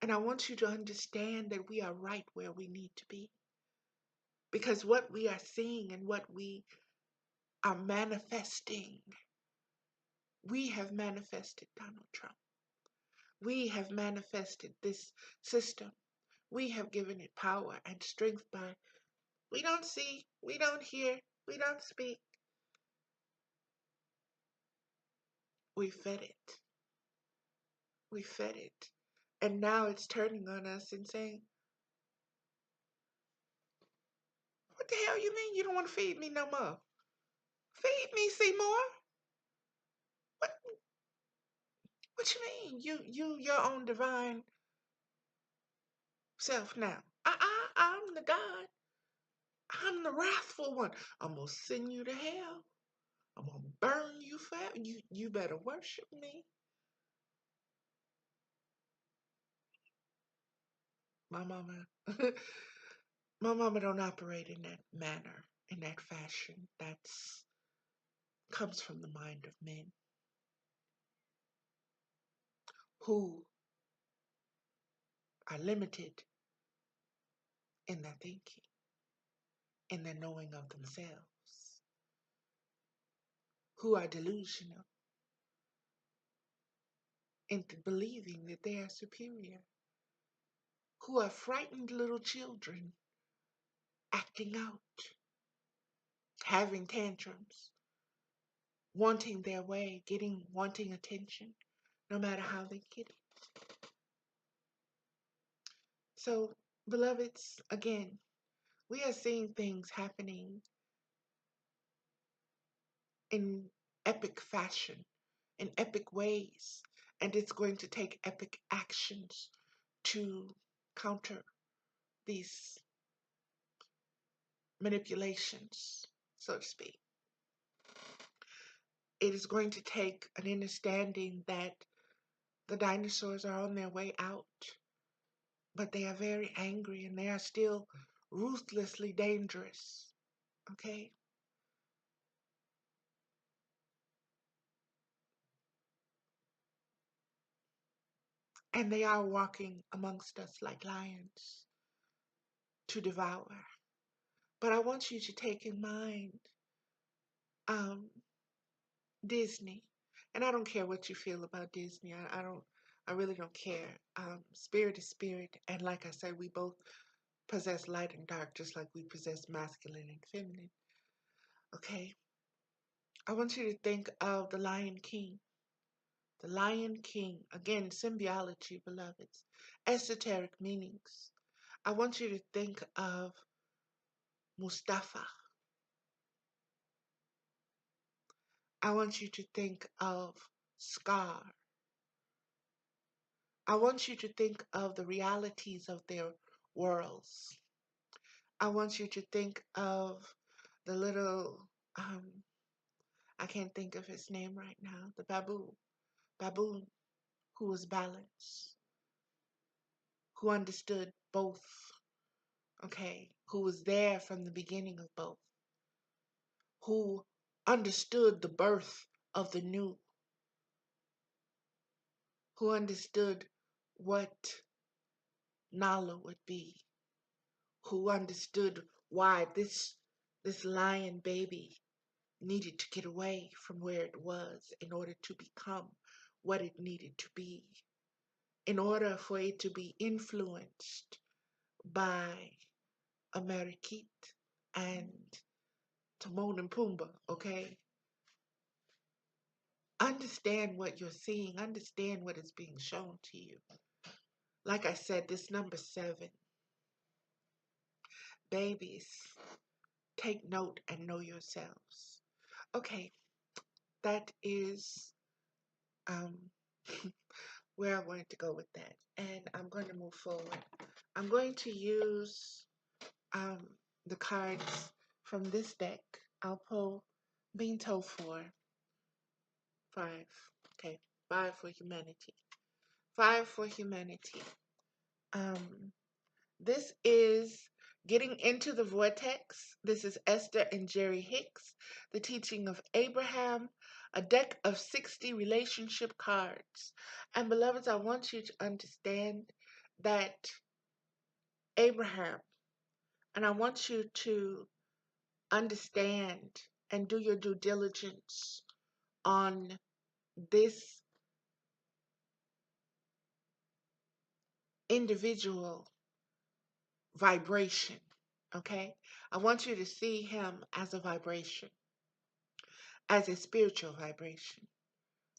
And I want you to understand that we are right where we need to be. Because what we are seeing and what we are manifesting, we have manifested Donald Trump. We have manifested this system. We have given it power and strength by, we don't see, we don't hear, we don't speak. We fed it. We fed it. And now it's turning on us and saying, what the hell you mean you don't want to feed me no more? Feed me, Seymour. What you mean? You your own divine self now. I'm the God. I'm the wrathful one. I'm gonna send you to hell. I'm gonna burn you forever. You better worship me. My mama my mama don't operate in that manner, in that fashion. That's comes from the mind of men who are limited in their thinking, in their knowing of themselves, who are delusional into believing that they are superior, who are frightened little children acting out, having tantrums, wanting their way, wanting attention, no matter how they get it. So, beloveds, again, We are seeing things happening in epic fashion, in epic ways, and it's going to take epic actions to counter these manipulations, so to speak. It is going to take an understanding that the dinosaurs are on their way out, but they are very angry and they are still ruthlessly dangerous. Okay? And they are walking amongst us like lions to devour. But I want you to take in mind um, Disney. And I don't care what you feel about Disney. I really don't care. Spirit is spirit. And like I said, we both possess light and dark, just like we possess masculine and feminine. Okay? I want you to think of the Lion King. The Lion King. Again, symbiology, beloveds. Esoteric meanings. I want you to think of Mustafa. I want you to think of Scar. I want you to think of the realities of their worlds. I want you to think of the little, I can't think of his name right now, the baboon who was balanced, who understood both, okay, who was there from the beginning of both, who understood the birth of the new, who understood what Nala would be, who understood why this lion baby needed to get away from where it was in order to become what it needed to be, in order for it to be influenced by Amerikit and Timon and Pumbaa, okay? Understand what you're seeing, understand what is being shown to you. Like I said, this number 7, babies, take note and know yourselves. Okay, that is where I wanted to go with that. And I'm going to move forward. I'm going to use um, the cards from this deck. I'll pull being told 5. Okay, 5 for humanity. 5 for humanity. This is Getting into the Vortex. This is Esther and Jerry Hicks, The Teaching of Abraham, a deck of 60 relationship cards. And beloveds, I want you to understand that Abraham, and I want you to understand and do your due diligence on this individual vibration, okay? I want you to see him as a vibration, as a spiritual vibration,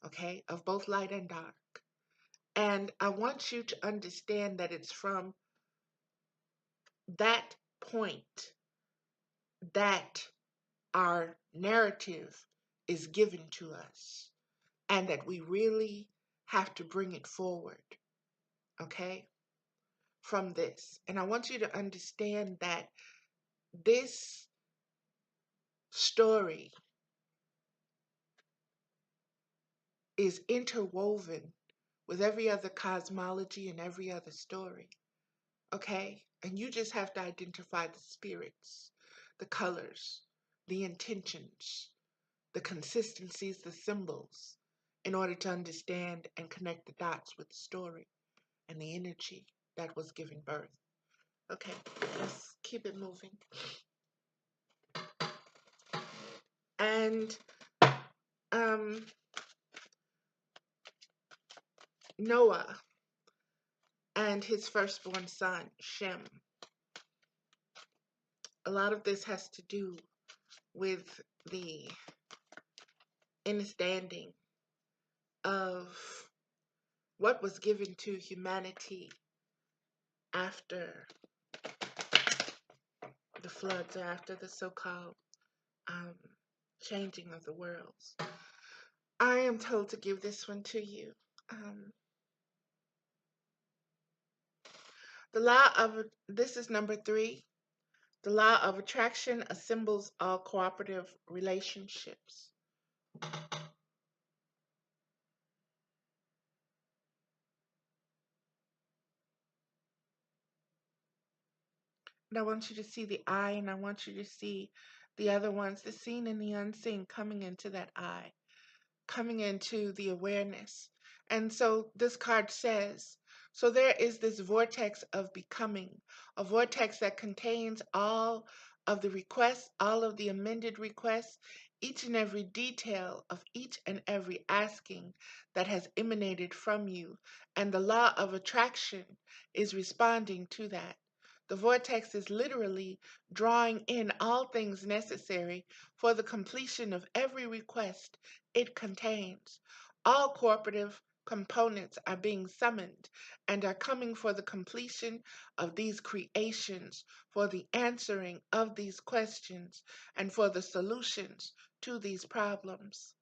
okay, of both light and dark. And I want you to understand that it's from that point that our narrative is given to us, and that we really have to bring it forward, okay, from this. And I want you to understand that this story is interwoven with every other cosmology and every other story, okay? And you just have to identify the spirits, the colors, the intentions, the consistencies, the symbols, in order to understand and connect the dots with the story and the energy that was giving birth. Okay, let's keep it moving. And Noah and his firstborn son, Shem. A lot of this has to do with the understanding of what was given to humanity after the floods or after the so-called um, changing of the worlds. I am told to give this one to you. The law of, this is number 3. The law of attraction assembles all cooperative relationships. And I want you to see the eye, and I want you to see the other ones, the seen and the unseen, coming into that eye, coming into the awareness. And so this card says, so there is this vortex of becoming, a vortex that contains all of the requests, all of the amended requests, each and every detail of each and every asking that has emanated from you. And the law of attraction is responding to that. The vortex is literally drawing in all things necessary for the completion of every request it contains. All cooperative components are being summoned and are coming for the completion of these creations, for the answering of these questions, and for the solutions to these problems.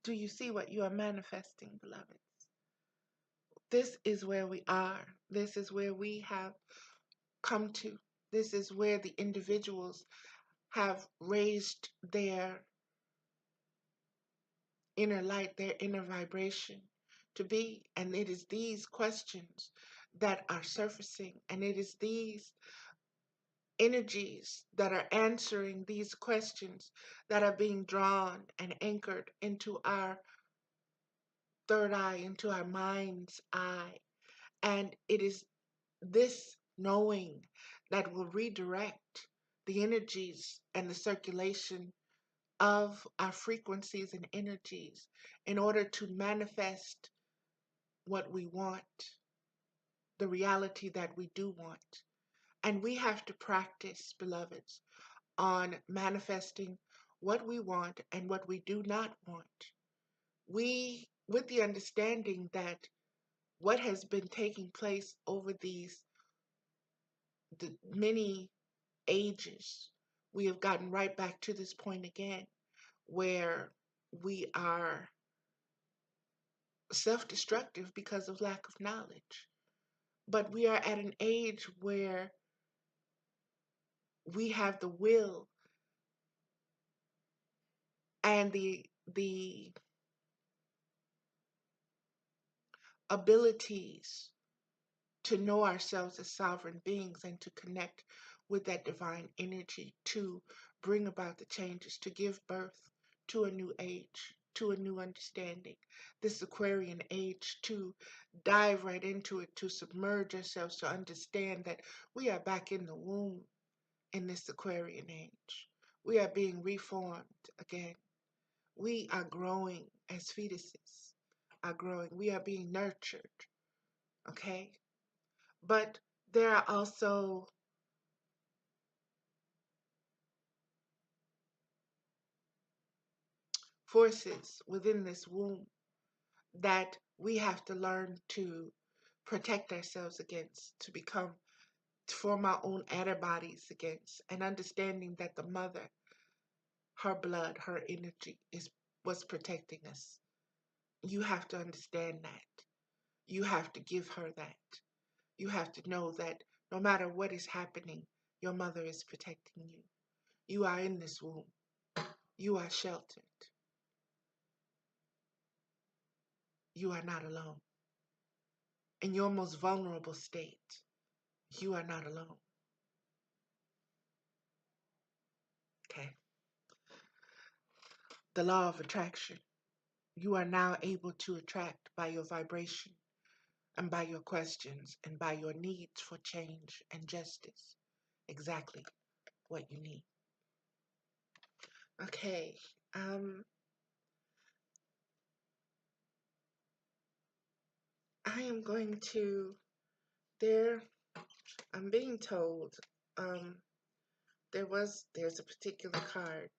Do you see what you are manifesting, beloved? This is where we are. This is where we have come to. This is where the individuals have raised their inner light, their inner vibration to be. And it is these questions that are surfacing, and it is these energies that are answering these questions that are being drawn and anchored into our third eye, into our mind's eye. And it is this knowing that will redirect the energies and the circulation of our frequencies and energies in order to manifest what we want, the reality that we do want. And we have to practice, beloveds, on manifesting what we want and what we do not want. We, with the understanding that what has been taking place over the many ages, we have gotten right back to this point again where we are self-destructive because of lack of knowledge. But we are at an age where we have the will and the abilities to know ourselves as sovereign beings and to connect with that divine energy to bring about the changes, to give birth to a new age, to a new understanding, this Aquarian age, to dive right into it, to submerge ourselves, to understand that we are back in the womb in this Aquarian age. We are being reformed again. We are growing as fetuses are growing. We are being nurtured, okay? But there are also forces within this womb that we have to learn to protect ourselves against, to form our own antibodies against, and understanding that the mother, her blood, her energy is what's protecting us. You have to understand that. You have to give her that. You have to know that no matter what is happening, your mother is protecting you. You are in this womb. You are sheltered. You are not alone. In your most vulnerable state, you are not alone. Okay. The law of attraction. You are now able to attract by your vibration and by your questions and by your needs for change and justice. Exactly what you need. Okay. I am going to, I'm being told, there's a particular card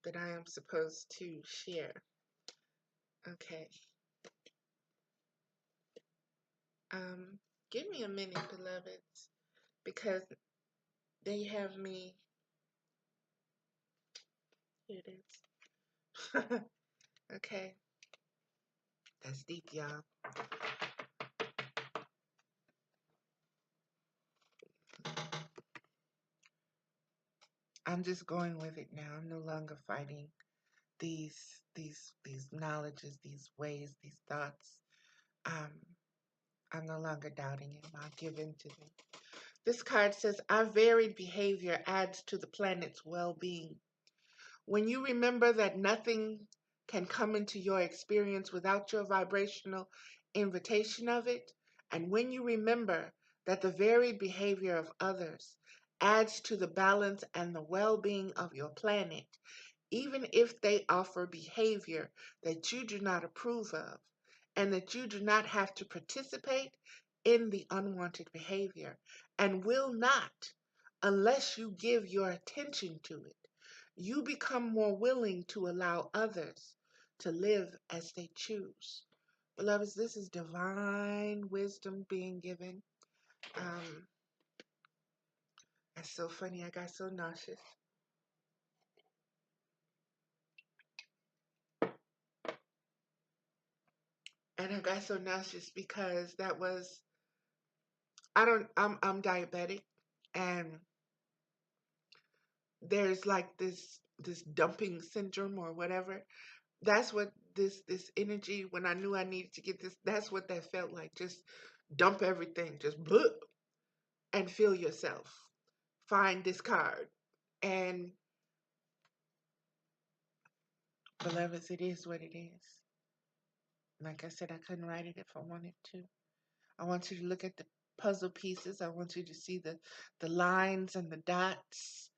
that I am supposed to share. Okay. Give me a minute, beloveds, because They have me. Here it is. Okay. That's deep, y'all. I'm just going with it now. I'm no longer fighting these knowledges, these ways, these thoughts. Um, I'm no longer doubting him. I'll give in to them. This card says, our varied behavior adds to the planet's well-being. When you remember that nothing can come into your experience without your vibrational invitation of it, and when you remember that the varied behavior of others adds to the balance and the well-being of your planet, even if they offer behavior that you do not approve of, and that you do not have to participate in the unwanted behavior, and will not unless you give your attention to it, you become more willing to allow others to live as they choose. Beloveds, this is divine wisdom being given. That's so funny. I got so nauseous. And I got so nauseous because that was, I'm diabetic, and there's like this dumping syndrome or whatever. That's what this energy, when I knew I needed to get this, that's what that felt like. Just dump everything, just bleh, and feel yourself. Find this card. And beloveds, it is what it is. Like I said, I couldn't write it if I wanted to. I want you to look at the puzzle pieces. I want you to see the lines and the dots.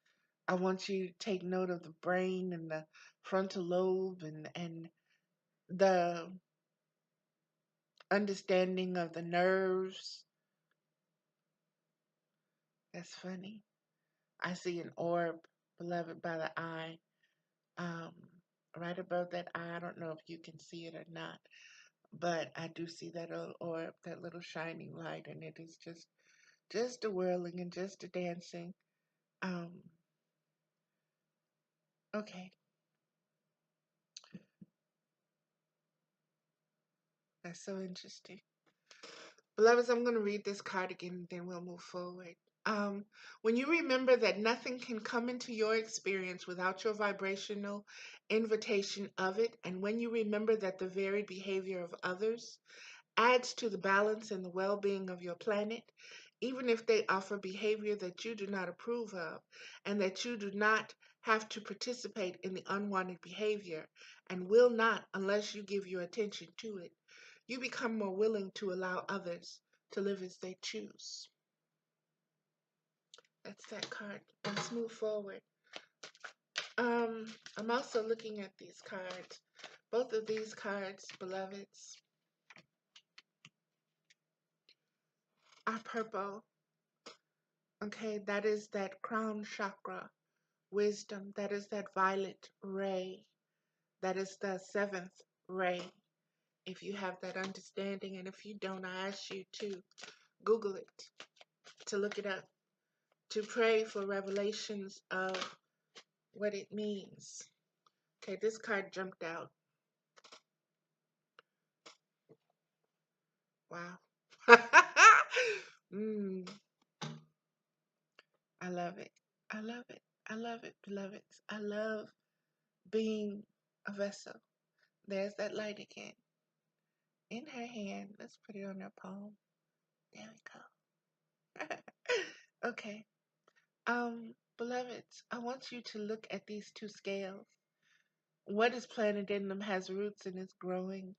I want you to take note of the brain and the frontal lobe and the understanding of the nerves. That's funny. I see an orb, beloved, by the eye. Um, right above that eye. I don't know if you can see it or not, but I do see that little orb, that little shining light, and it is just a whirling and just a dancing. Um, okay, that's so interesting. Beloveds, I'm going to read this card again and then we'll move forward. When you remember that nothing can come into your experience without your vibrational invitation of it, and when you remember that the very behavior of others adds to the balance and the well-being of your planet, even if they offer behavior that you do not approve of, and that you do not have to participate in the unwanted behavior, and will not unless you give your attention to it, you become more willing to allow others to live as they choose. That's that card. Let's move forward. I'm also looking at these cards. Both of these cards, beloveds, are purple. Okay, that is that crown chakra wisdom. That is that violet ray. That is the seventh ray. If you have that understanding, and if you don't, I ask you to Google it, to look it up, to pray for revelations of what it means. Okay, this card jumped out. Wow. mm, I love it. I love it. I love it, beloveds. I love being a vessel. There's that light again. In her hand. Let's put it on her palm. There we go. Okay. Beloveds, I want you to look at these two scales. What is planted in them has roots and is growing.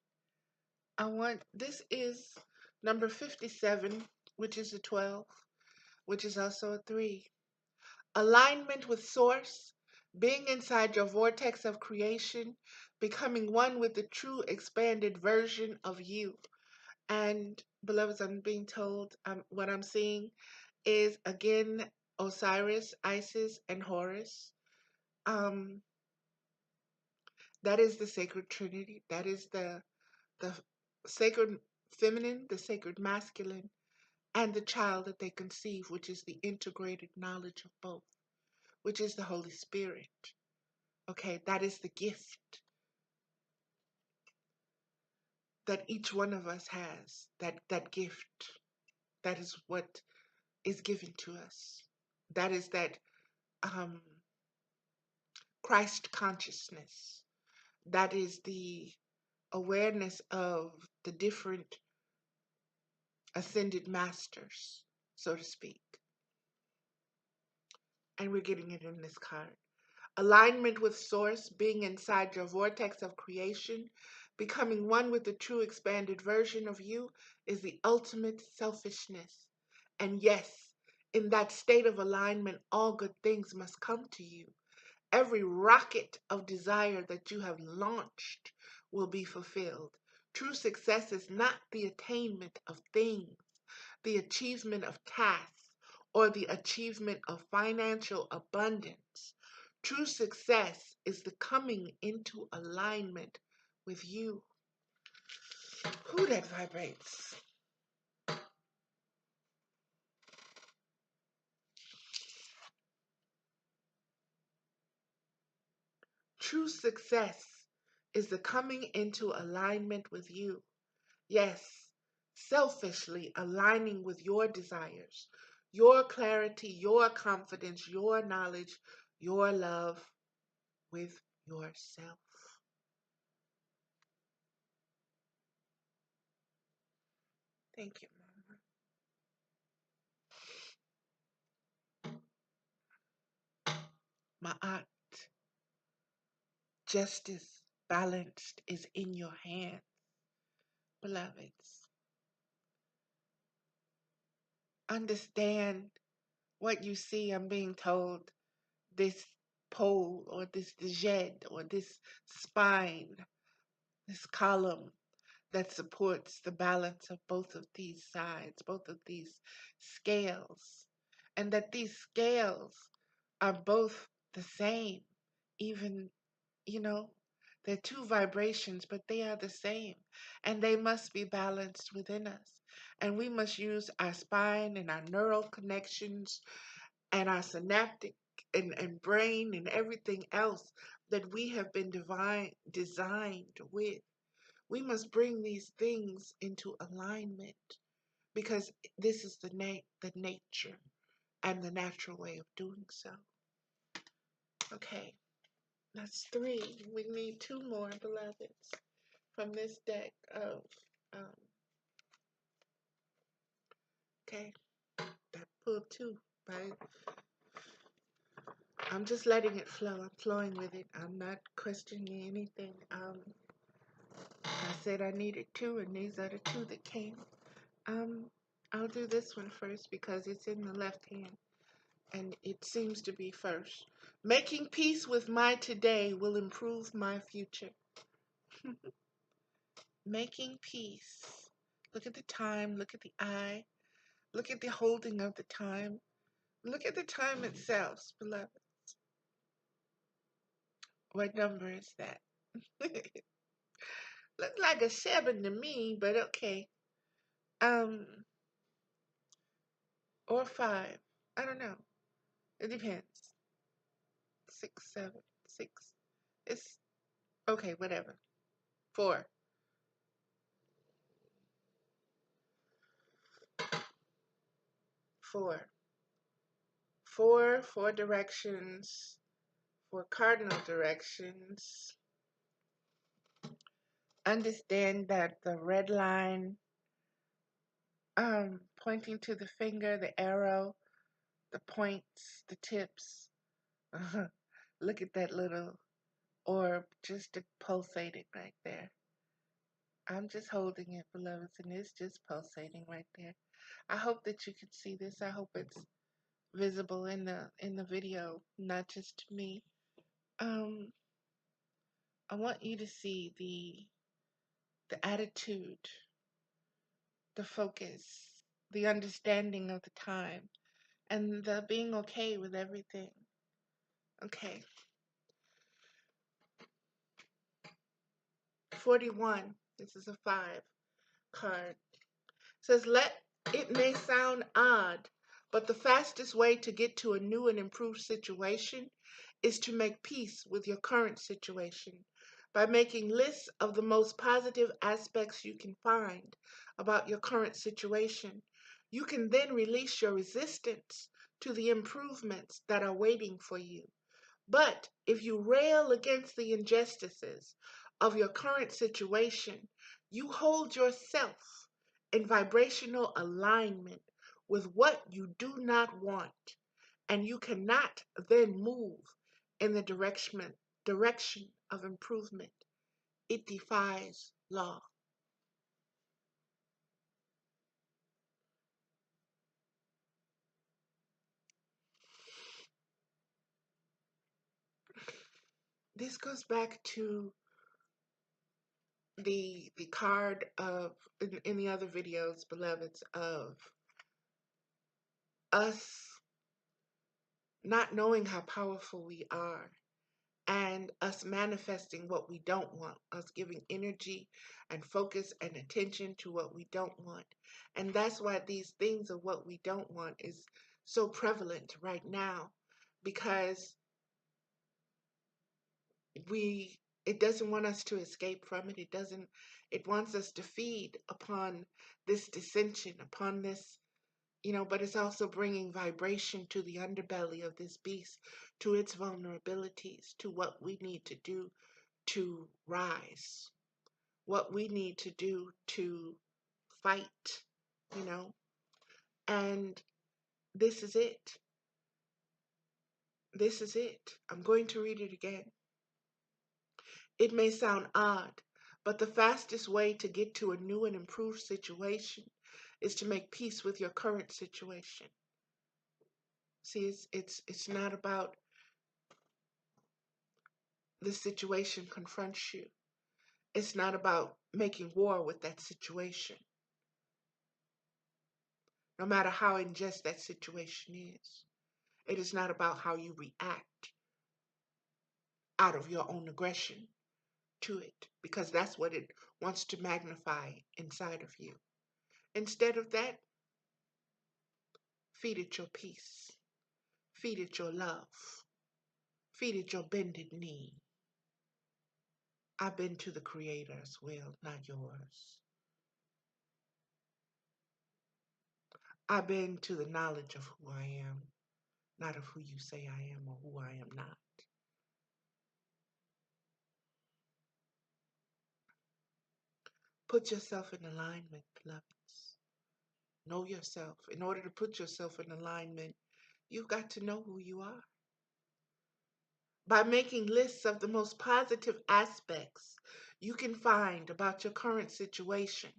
This is number 57, which is a 12, which is also a 3. Alignment with source, being inside your vortex of creation, becoming one with the true expanded version of you. And beloveds, I'm being told what I'm seeing is again Osiris, Isis, and Horus. That is the sacred trinity. That is the sacred feminine, the sacred masculine, and the child that they conceive, which is the integrated knowledge of both, which is the Holy Spirit. Okay, that is the gift that each one of us has, that gift. That is what is given to us. That is that um, Christ consciousness. That is the awareness of the different ascended masters, so to speak. And we're getting it in this card. Alignment with source, being inside your vortex of creation, becoming one with the true expanded version of you is the ultimate selfishness. And yes, in that state of alignment, all good things must come to you. Every rocket of desire that you have launched will be fulfilled. True success is not the attainment of things, the achievement of tasks, or the achievement of financial abundance. True success is the coming into alignment with you. Who that vibrates? True success is the coming into alignment with you. Yes, selfishly aligning with your desires, your clarity, your confidence, your knowledge, your love with yourself. Thank you, Mama. Ma'at, justice balanced is in your hands, beloveds. Understand what you see. I'm being told this pole or this jed or this spine, this column that supports the balance of both of these sides, both of these scales, and that these scales are both the same, even, you know, they're two vibrations, but they are the same, and they must be balanced within us. And we must use our spine and our neural connections and our synaptic and brain and everything else that we have been designed with. We must bring these things into alignment because this is the nature and the natural way of doing so. Okay, that's 3. We need 2 more, beloveds, from this deck of, um, okay, that pulled 2. But I'm just letting it flow. I'm flowing with it. I'm not questioning anything. I said I needed 2, and these are the 2 that came. I'll do this one first because it's in the left hand, and it seems to be first. Making peace with my today will improve my future. Making peace. Look at the time. Look at the eye. Look at the holding of the time. Look at the time itself, beloved. What number is that? Looks like a 7 to me, but okay. Or 5. I don't know. It depends. 6, 7, 6. It's okay, whatever. 4. 4. 4 directions, 4 cardinal directions. Understand that the red line pointing to the finger, the arrow, the points, the tips. Look at that little orb just pulsating right there. I'm just holding it, beloveds, and it's just pulsating right there. I hope that you can see this. I hope it's visible in the video, not just to me. I want you to see the attitude, the focus, the understanding of the time, and the being okay with everything. Okay. 41. This is a 5 card. It says, let It may sound odd, but the fastest way to get to a new and improved situation is to make peace with your current situation by making lists of the most positive aspects you can find about your current situation. You can then release your resistance to the improvements that are waiting for you. But if you rail against the injustices of your current situation, you hold yourself in vibrational alignment with what you do not want, and you cannot then move in the direction of improvement. It defies law. This goes back to the card of in the other videos, beloveds, of us not knowing how powerful we are and us manifesting what we don't want, us giving energy and focus and attention to what we don't want. And that's why these things of what we don't want is so prevalent right now, because we it doesn't want us to escape from it. It wants us to feed upon this dissension, upon this, but it's also bringing vibration to the underbelly of this beast, to its vulnerabilities, to what we need to do to rise, what we need to do to fight, you know. And this is it. This is it. I'm going to read it again. It may sound odd, but the fastest way to get to a new and improved situation is to make peace with your current situation. See, it's not about the situation confronts you. It's not about making war with that situation, no matter how unjust that situation is. It is not about how you react out of your own aggression to it, because that's what it wants to magnify inside of you. Instead of that, feed it your peace, feed it your love, feed it your bended knee. I've been to the Creator's will, not yours. I've been to the knowledge of who I am, not of who you say I am or who I am not. Put yourself in alignment, beloveds. Know yourself. In order to put yourself in alignment, you've got to know who you are. By making lists of the most positive aspects you can find about your current situation.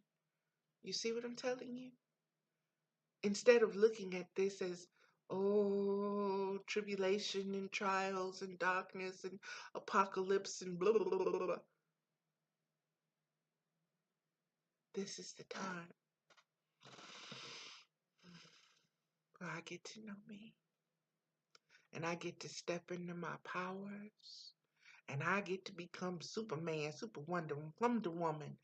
You see what I'm telling you? Instead of looking at this as, oh, tribulation and trials and darkness and apocalypse and blah, blah, blah, blah, blah. This is the time where I get to know me. And I get to step into my powers. And I get to become Superman, Super Wonder Woman,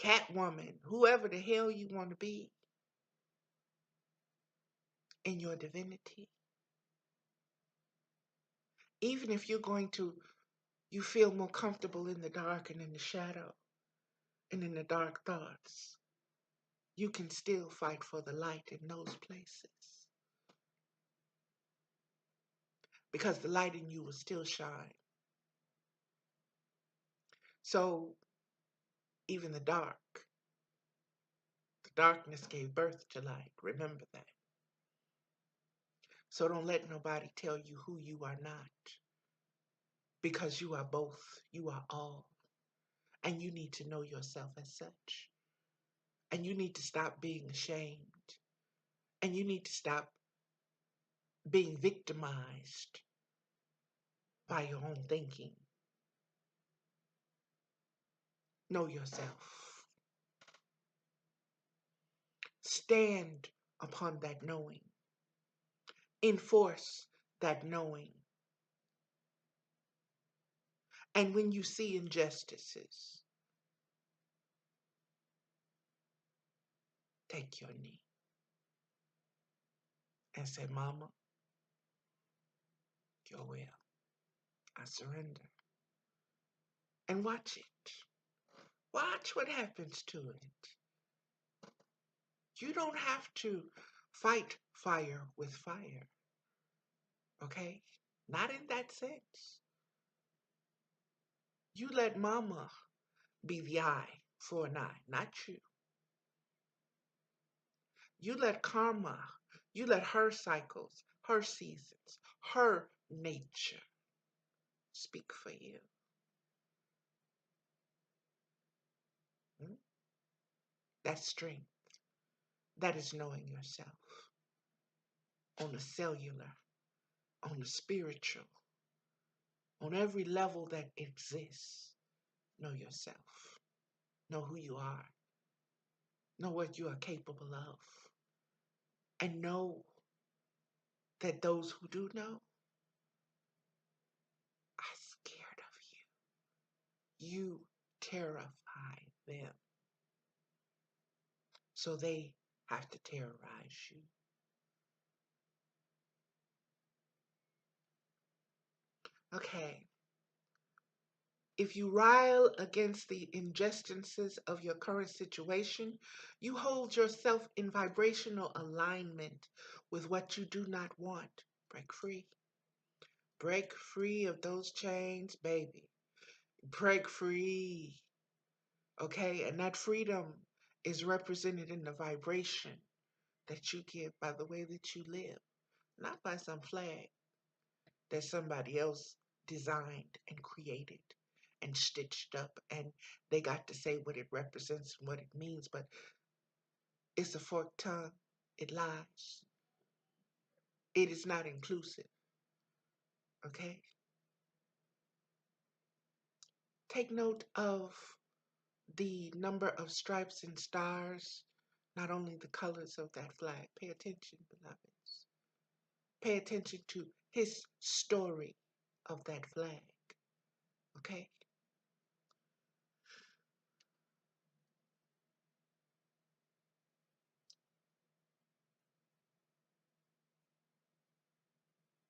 Catwoman, whoever the hell you want to be in your divinity. Even if you feel more comfortable in the dark and in the shadow and in the dark thoughts, you can still fight for the light in those places. Because the light in you will still shine. So even the darkness gave birth to light. Remember that. So don't let nobody tell you who you are not. Because you are both. You are all. And you need to know yourself as such. And you need to stop being ashamed. And you need to stop being victimized by your own thinking. Know yourself. Stand upon that knowing. Enforce that knowing. And when you see injustices, take your knee. and say, Mama, your will. I surrender. And watch it. Watch what happens to it. You don't have to fight fire with fire. Okay? Not in that sense. You let Mama be the eye for an eye, not you. You let karma, you let her cycles, her seasons, her nature speak for you. That's strength. That is knowing yourself on a cellular, on a spiritual, on every level that exists. Know yourself. Know who you are. Know what you are capable of. And know that those who do know are scared of you. You terrify them. So they have to terrorize you. Okay. If you rile against the injustices of your current situation, you hold yourself in vibrational alignment with what you do not want. Break free. Break free of those chains, baby. Break free. Okay? And that freedom is represented in the vibration that you give by the way that you live, not by some flag that somebody else designed and created and stitched up, and they got to say what it represents and what it means, but it's a forked tongue. It lies. It is not inclusive. Okay? Take note of the number of stripes and stars, not only the colors of that flag. Pay attention, beloveds. Pay attention to his story of that flag. Okay?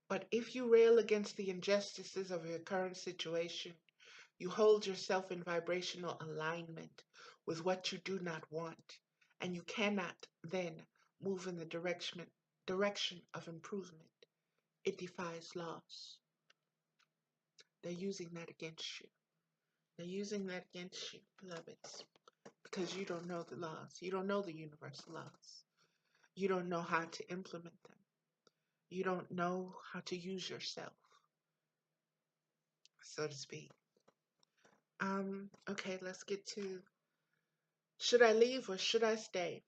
But if you rail against the injustices of your current situation, you hold yourself in vibrational alignment with what you do not want, and you cannot then move in the direction of improvement. It defies laws. They're using that against you. They're using that against you, beloveds, because you don't know the laws. You don't know the universal laws. You don't know how to implement them. You don't know how to use yourself, so to speak. Okay, let's get to, should I leave or should I stay?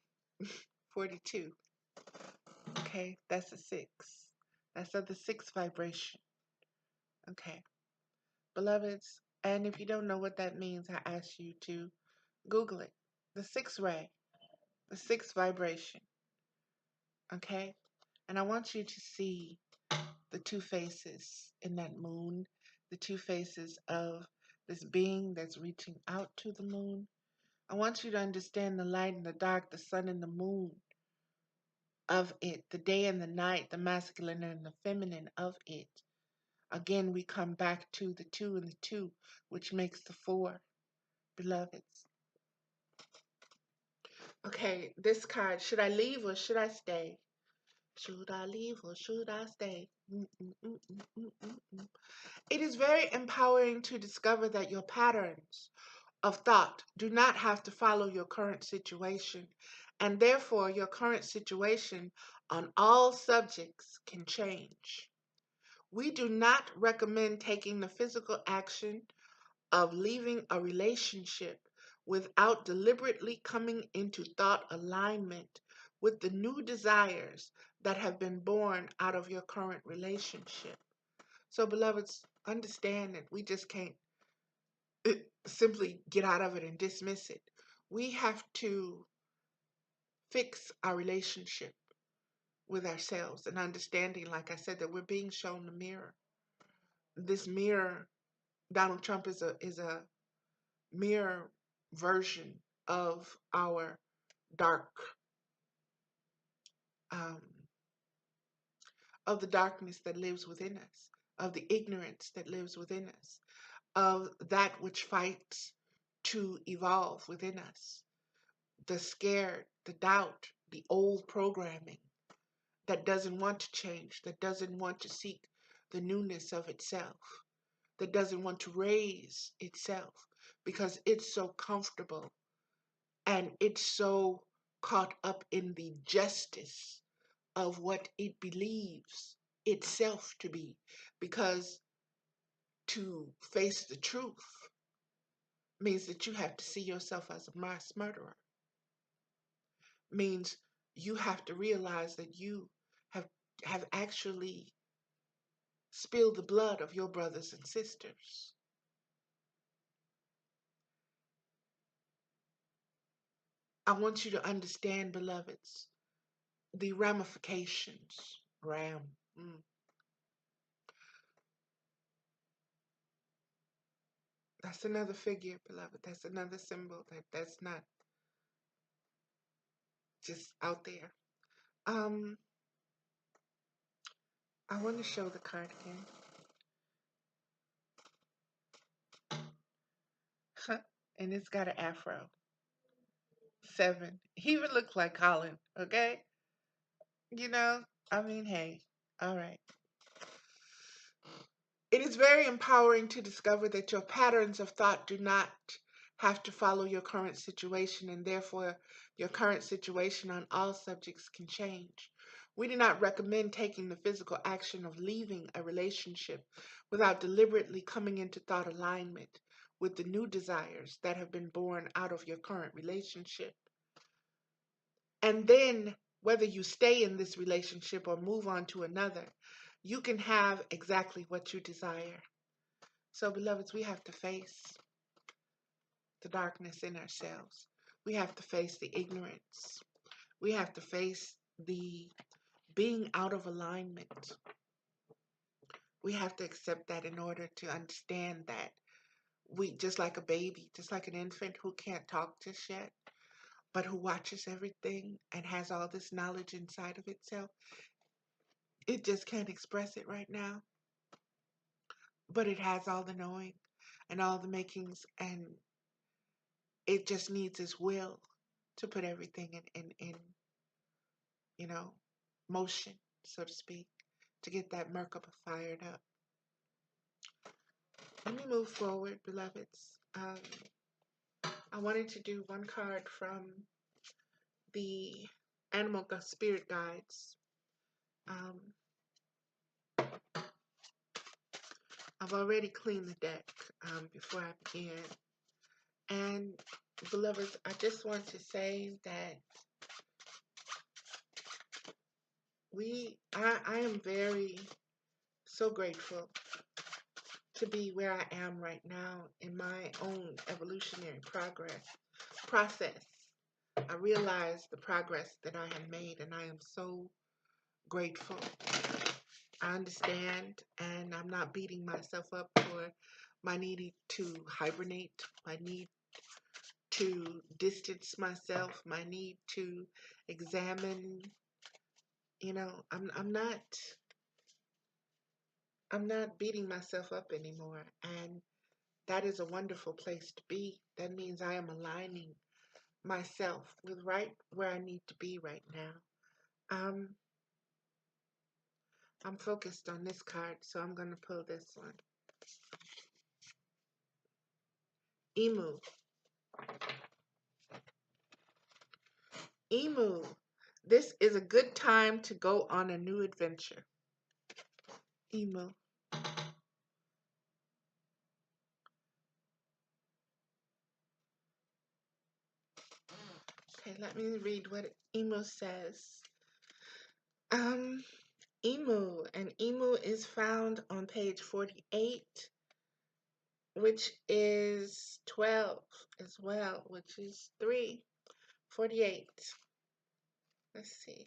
42. Okay, that's a 6. That's of the 6th vibration. Okay, beloveds, and if you don't know what that means, I ask you to Google it. The 6th ray, the 6th vibration. Okay, and I want you to see the two faces in that moon, the two faces of this being that's reaching out to the moon. I want you to understand the light and the dark, the sun and the moon of it, the day and the night, the masculine and the feminine of it. Again, we come back to the 2 and the 2, which makes the 4, beloveds. Okay, this card, should I leave or should I stay? Should I leave or should I stay? It is very empowering to discover that your patterns of thought do not have to follow your current situation, and therefore your current situation on all subjects can change. We do not recommend taking the physical action of leaving a relationship without deliberately coming into thought alignment with the new desires that have been born out of your current relationship. So, beloveds, understand that we just can't simply get out of it and dismiss it. We have to fix our relationship with ourselves and understanding, like I said, that we're being shown the mirror. This mirror, Donald Trump is a mirror version of our dark um, of the darkness that lives within us, of the ignorance that lives within us, of that which fights to evolve within us, the scared, the doubt, the old programming that doesn't want to change, that doesn't want to seek the newness of itself, that doesn't want to raise itself because it's so comfortable and it's so caught up in the justice of what it believes itself to be. Because to face the truth means that you have to see yourself as a mass murderer, means you have to realize that you have actually spilled the blood of your brothers and sisters. I want you to understand, beloveds, the ramifications. Mm. That's another figure, beloved. That's another symbol that's not just out there. I want to show the card again. And it's got an afro. 7. He even looks like Colin, okay? You know, I mean, hey, all right. It is very empowering to discover that your patterns of thought do not have to follow your current situation, and therefore your current situation on all subjects can change. We do not recommend taking the physical action of leaving a relationship without deliberately coming into thought alignment with the new desires that have been born out of your current relationship. And then, whether you stay in this relationship or move on to another, you can have exactly what you desire. So, beloveds, we have to face the darkness in ourselves. We have to face the ignorance. We have to face the being out of alignment. We have to accept that in order to understand that we, just like a baby, just like an infant who can't talk just yet, but who watches everything and has all this knowledge inside of itself, it just can't express it right now. But it has all the knowing and all the makings, and it just needs its will to put everything in you know, motion, so to speak, to get that Merkaba fired up. Let me move forward, beloveds. I wanted to do one card from the Animal Spirit Guides. I've already cleaned the deck before I began. And, beloveds, I just want to say that I am so grateful to be where I am right now in my own evolutionary process. I realize the progress that I have made, and I am so grateful. I understand, and I'm not beating myself up for my need to hibernate, my need to distance myself, my need to examine. You know, I'm not beating myself up anymore, and that is a wonderful place to be. That means I am aligning myself with right where I need to be right now. I'm focused on this card, so I'm going to pull this one. Emu. Emu. This is a good time to go on a new adventure. Emu. Okay, let me read what Emu says. Emu. And Emu is found on page 48, which is 12 as well, which is 3. 48. Let's see.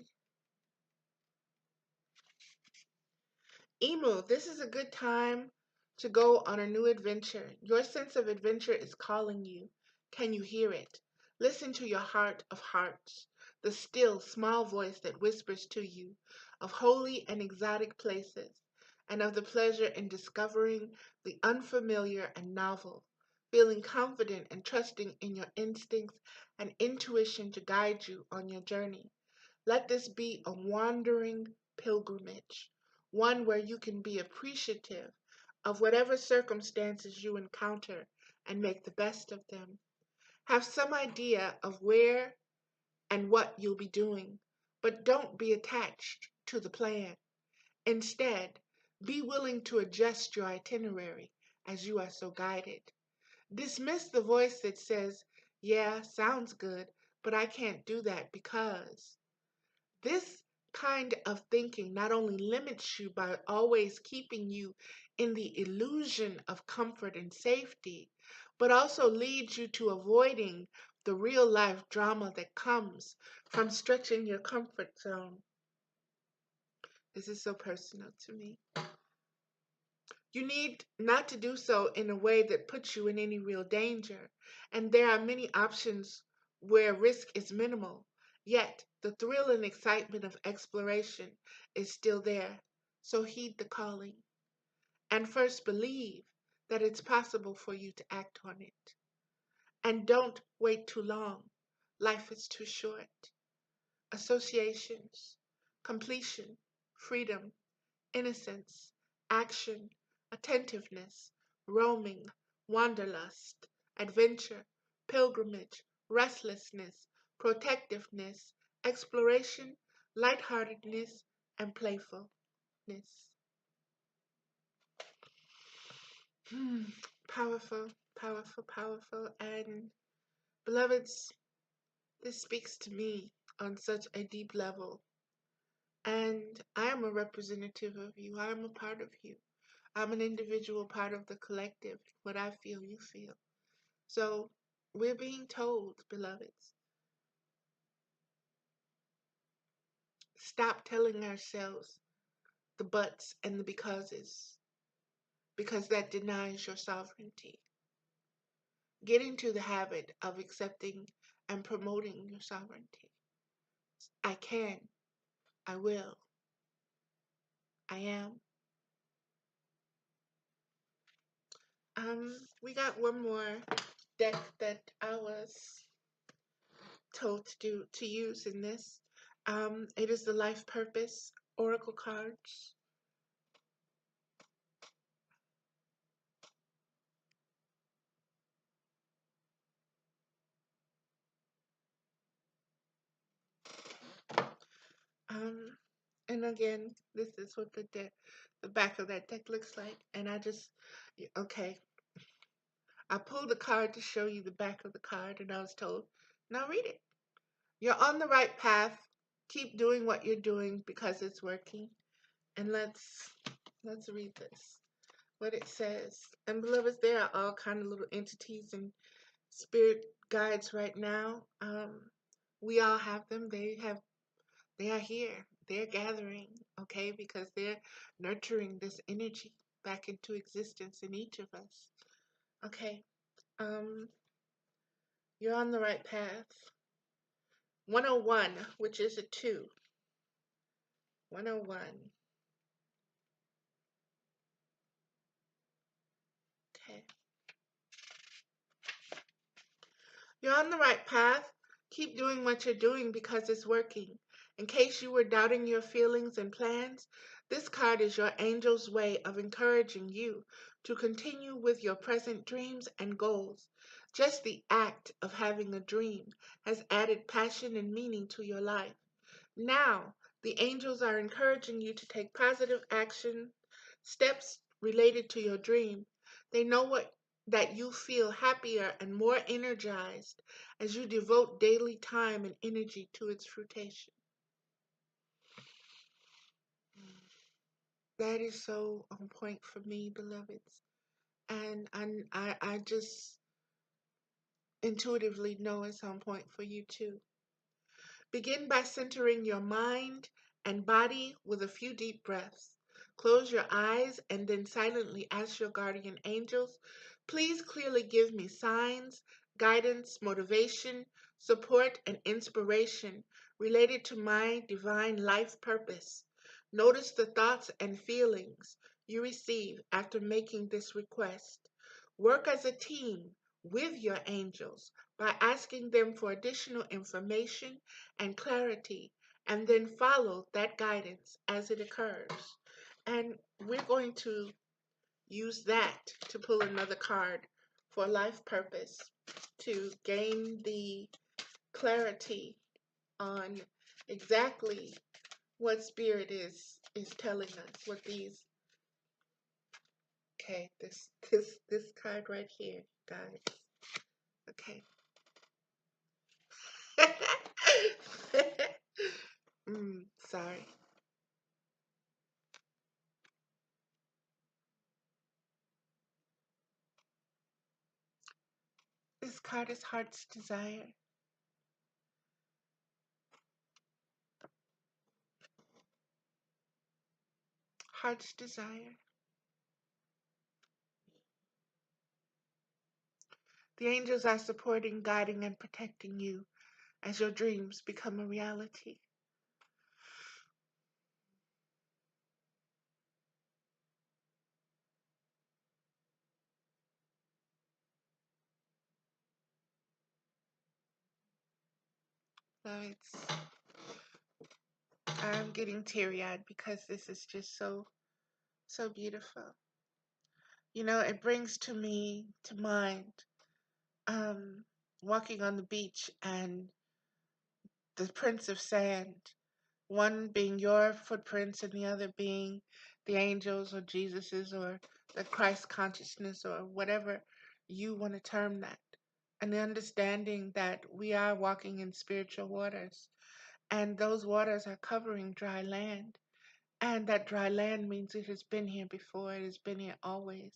Emu, this is a good time to go on a new adventure. Your sense of adventure is calling you. Can you hear it? Listen to your heart of hearts, the still, small voice that whispers to you of holy and exotic places, and of the pleasure in discovering the unfamiliar and novel, feeling confident and trusting in your instincts and intuition to guide you on your journey. Let this be a wandering pilgrimage, one where you can be appreciative of whatever circumstances you encounter and make the best of them. Have some idea of where and what you'll be doing, but don't be attached to the plan. Instead, be willing to adjust your itinerary as you are so guided. Dismiss the voice that says, yeah, sounds good, but I can't do that because. This kind of thinking not only limits you by always keeping you in the illusion of comfort and safety, but also leads you to avoiding the real life drama that comes from stretching your comfort zone. This is so personal to me. You need not to do so in a way that puts you in any real danger, and there are many options where risk is minimal, yet the thrill and excitement of exploration is still there. So heed the calling, and first believe that it's possible for you to act on it. And don't wait too long. Life is too short. Associations, completion, freedom, innocence, action, attentiveness, roaming, wanderlust, adventure, pilgrimage, restlessness, protectiveness, exploration, lightheartedness, and playfulness. Powerful, powerful, powerful. And beloveds, this speaks to me on such a deep level. And I am a representative of you. I am a part of you. I'm an individual part of the collective. What I feel, you feel. So we're being told, beloveds, stop telling ourselves the buts and the becauses, because that denies your sovereignty. Get into the habit of accepting and promoting your sovereignty. I can, I will, I am. We got one more deck that I was told to use in this. It is the Life Purpose Oracle cards. Um, and again, this is what the back of that deck looks like. And okay, I pulled the card to show you the back of the card, and I was told, now read it. You're on the right path. Keep doing what you're doing because it's working. And let's read this. What it says. And beloveds, there are all kind of little entities and spirit guides right now. We all have them. They are here. They're gathering, okay, because they're nurturing this energy back into existence in each of us. Okay. You're on the right path. 101, which is a 2. 101. Okay. You're on the right path. Keep doing what you're doing because it's working. In case you were doubting your feelings and plans, this card is your angel's way of encouraging you to continue with your present dreams and goals. Just the act of having a dream has added passion and meaning to your life. Now, the angels are encouraging you to take positive action steps related to your dream. They know that you feel happier and more energized as you devote daily time and energy to its fruition. That is so on point for me, beloveds. And I just intuitively know it's on point for you too. Begin by centering your mind and body with a few deep breaths. Close your eyes and then silently ask your guardian angels, please clearly give me signs, guidance, motivation, support, and inspiration related to my divine life purpose. Notice the thoughts and feelings you receive after making this request. Work as a team with your angels by asking them for additional information and clarity, and then follow that guidance as it occurs. And we're going to use that to pull another card for life purpose to gain the clarity on exactly what spirit is telling us, what these, okay, this card right here, guys. Okay. Sorry. This card is Heart's Desire. Heart's Desire. The angels are supporting, guiding, and protecting you as your dreams become a reality. So I'm getting teary-eyed because this is just so, so beautiful. You know, it brings to mind, um, walking on the beach and the prints of sand, one being your footprints and the other being the angels or Jesus's or the Christ consciousness or whatever you want to term that. And the understanding that we are walking in spiritual waters, and those waters are covering dry land. And that dry land means it has been here before, it has been here always.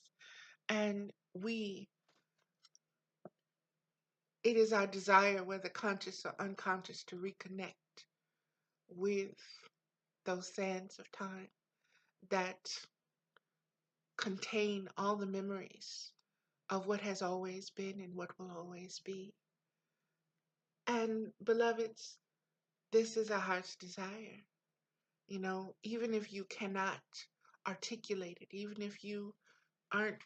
And it is our desire, whether conscious or unconscious, to reconnect with those sands of time that contain all the memories of what has always been and what will always be. And beloveds, this is our heart's desire. You know, even if you cannot articulate it, even if you aren't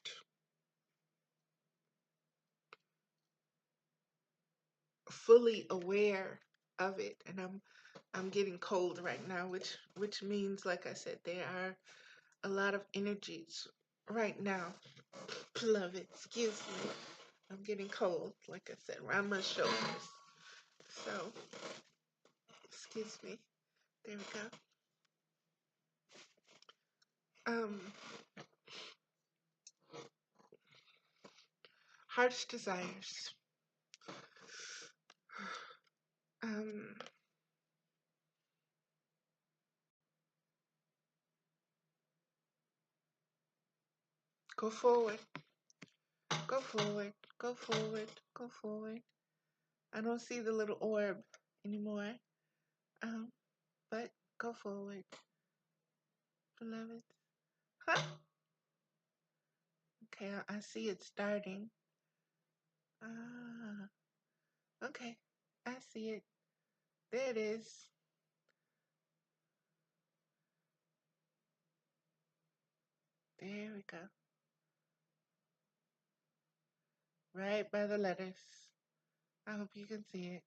fully aware of it, and I'm getting cold right now, which means, like I said, there are a lot of energies right now. Beloved, excuse me. I'm getting cold, like I said, around my shoulders. So, excuse me. There we go. Heart's desires. Um, go forward. Go forward. Go forward. Go forward. I don't see the little orb anymore. Um, but go forward, beloved. Huh? Okay, I see it starting. Ah, okay. I see it. There it is. There we go. Right by the letters. I hope you can see it.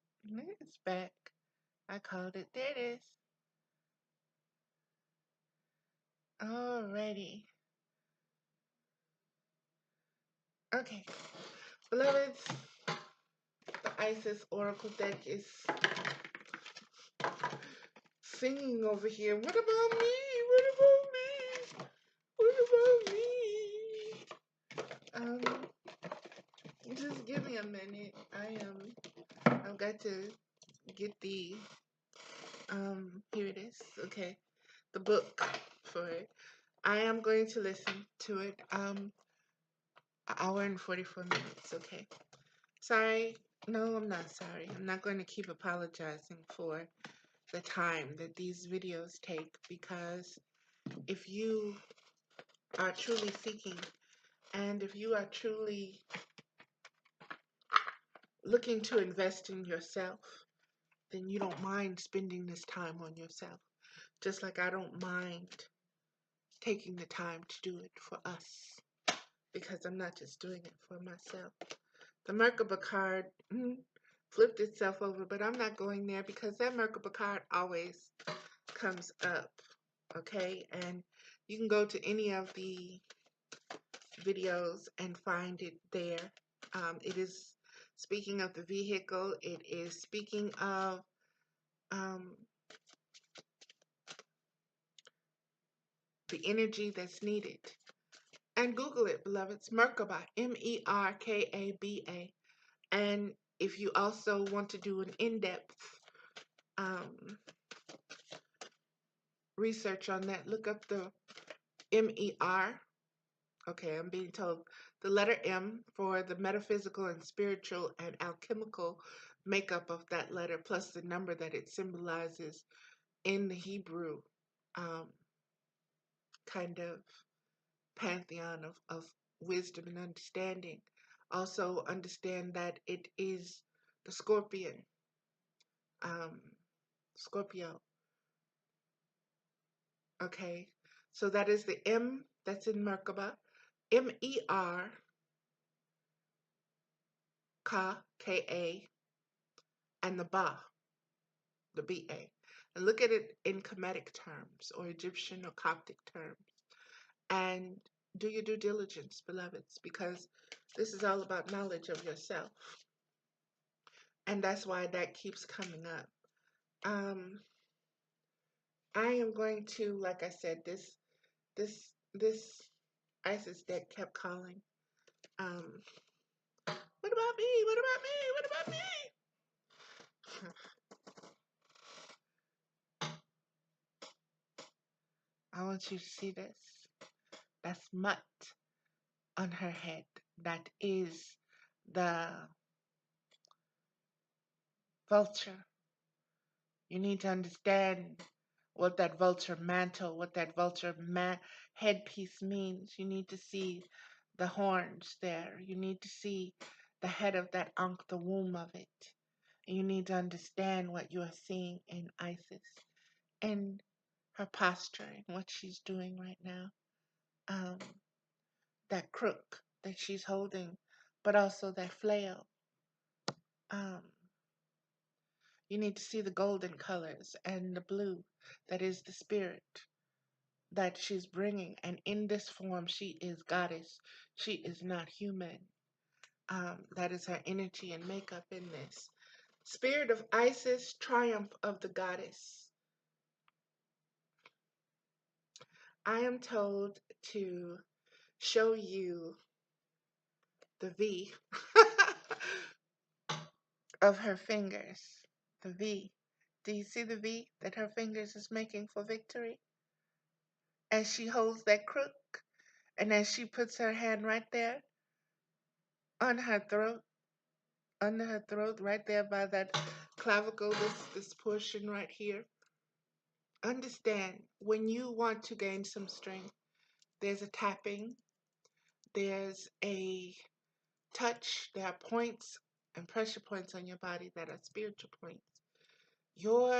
It's back. I called it. There it is. Alrighty. Okay. Beloveds, the Isis Oracle deck is singing over here. What about me? What about me? What about me? Just give me a minute. I've got to get the, here it is. Okay. The book for it. I am going to listen to it, an hour and 44 minutes. Okay. Sorry. No, I'm not sorry. I'm not going to keep apologizing for the time that these videos take, because if you are truly seeking, and if you are truly looking to invest in yourself, then you don't mind spending this time on yourself Just like I don't mind taking the time to do it for us, because I'm not just doing it for myself. The Merkaba card flipped itself over, but I'm not going there because that Merkaba card always comes up, okay? And you can go to any of the videos and find it there. It is speaking of the vehicle. It is speaking of the energy that's needed. And Google it, beloveds. Merkaba, Merkaba. And if you also want to do an in-depth research on that, look up the MER. Okay, I'm being told the letter M for the metaphysical and spiritual and alchemical makeup of that letter, plus the number that it symbolizes in the Hebrew kind of pantheon of wisdom and understanding. Also understand that it is the scorpion, Scorpio. Okay, so that is the M that's in Merkaba, MER, Ka, and the Ba, the BA. And look at it in Kemetic terms or Egyptian or Coptic terms. And do your due diligence, beloveds, because this is all about knowledge of yourself. And that's why that keeps coming up. I am going to, like I said, this Isis deck kept calling. What about me? What about me? What about me? I want you to see this. That's Mut on her head. That is the vulture. You need to understand what that vulture mantle, what that vulture headpiece means. You need to see the horns there. You need to see the head of that ankh, the womb of it. You need to understand what you are seeing in Isis and her posture and what she's doing right now. That crook that she's holding, but also that flail. You need to see the golden colors and the blue that is the spirit that she's bringing. And in this form, she is goddess. She is not human. That is her energy and makeup in this. Spirit of Isis, triumph of the goddess. I am told to show you the V of her fingers. The V. Do you see the V that her fingers is making for victory? As she holds that crook, and as she puts her hand right there on her throat, under her throat, right there by that clavicle, this portion right here. Understand, when you want to gain some strength, there's a tapping, there's a touch, there are points and pressure points on your body that are spiritual points. Your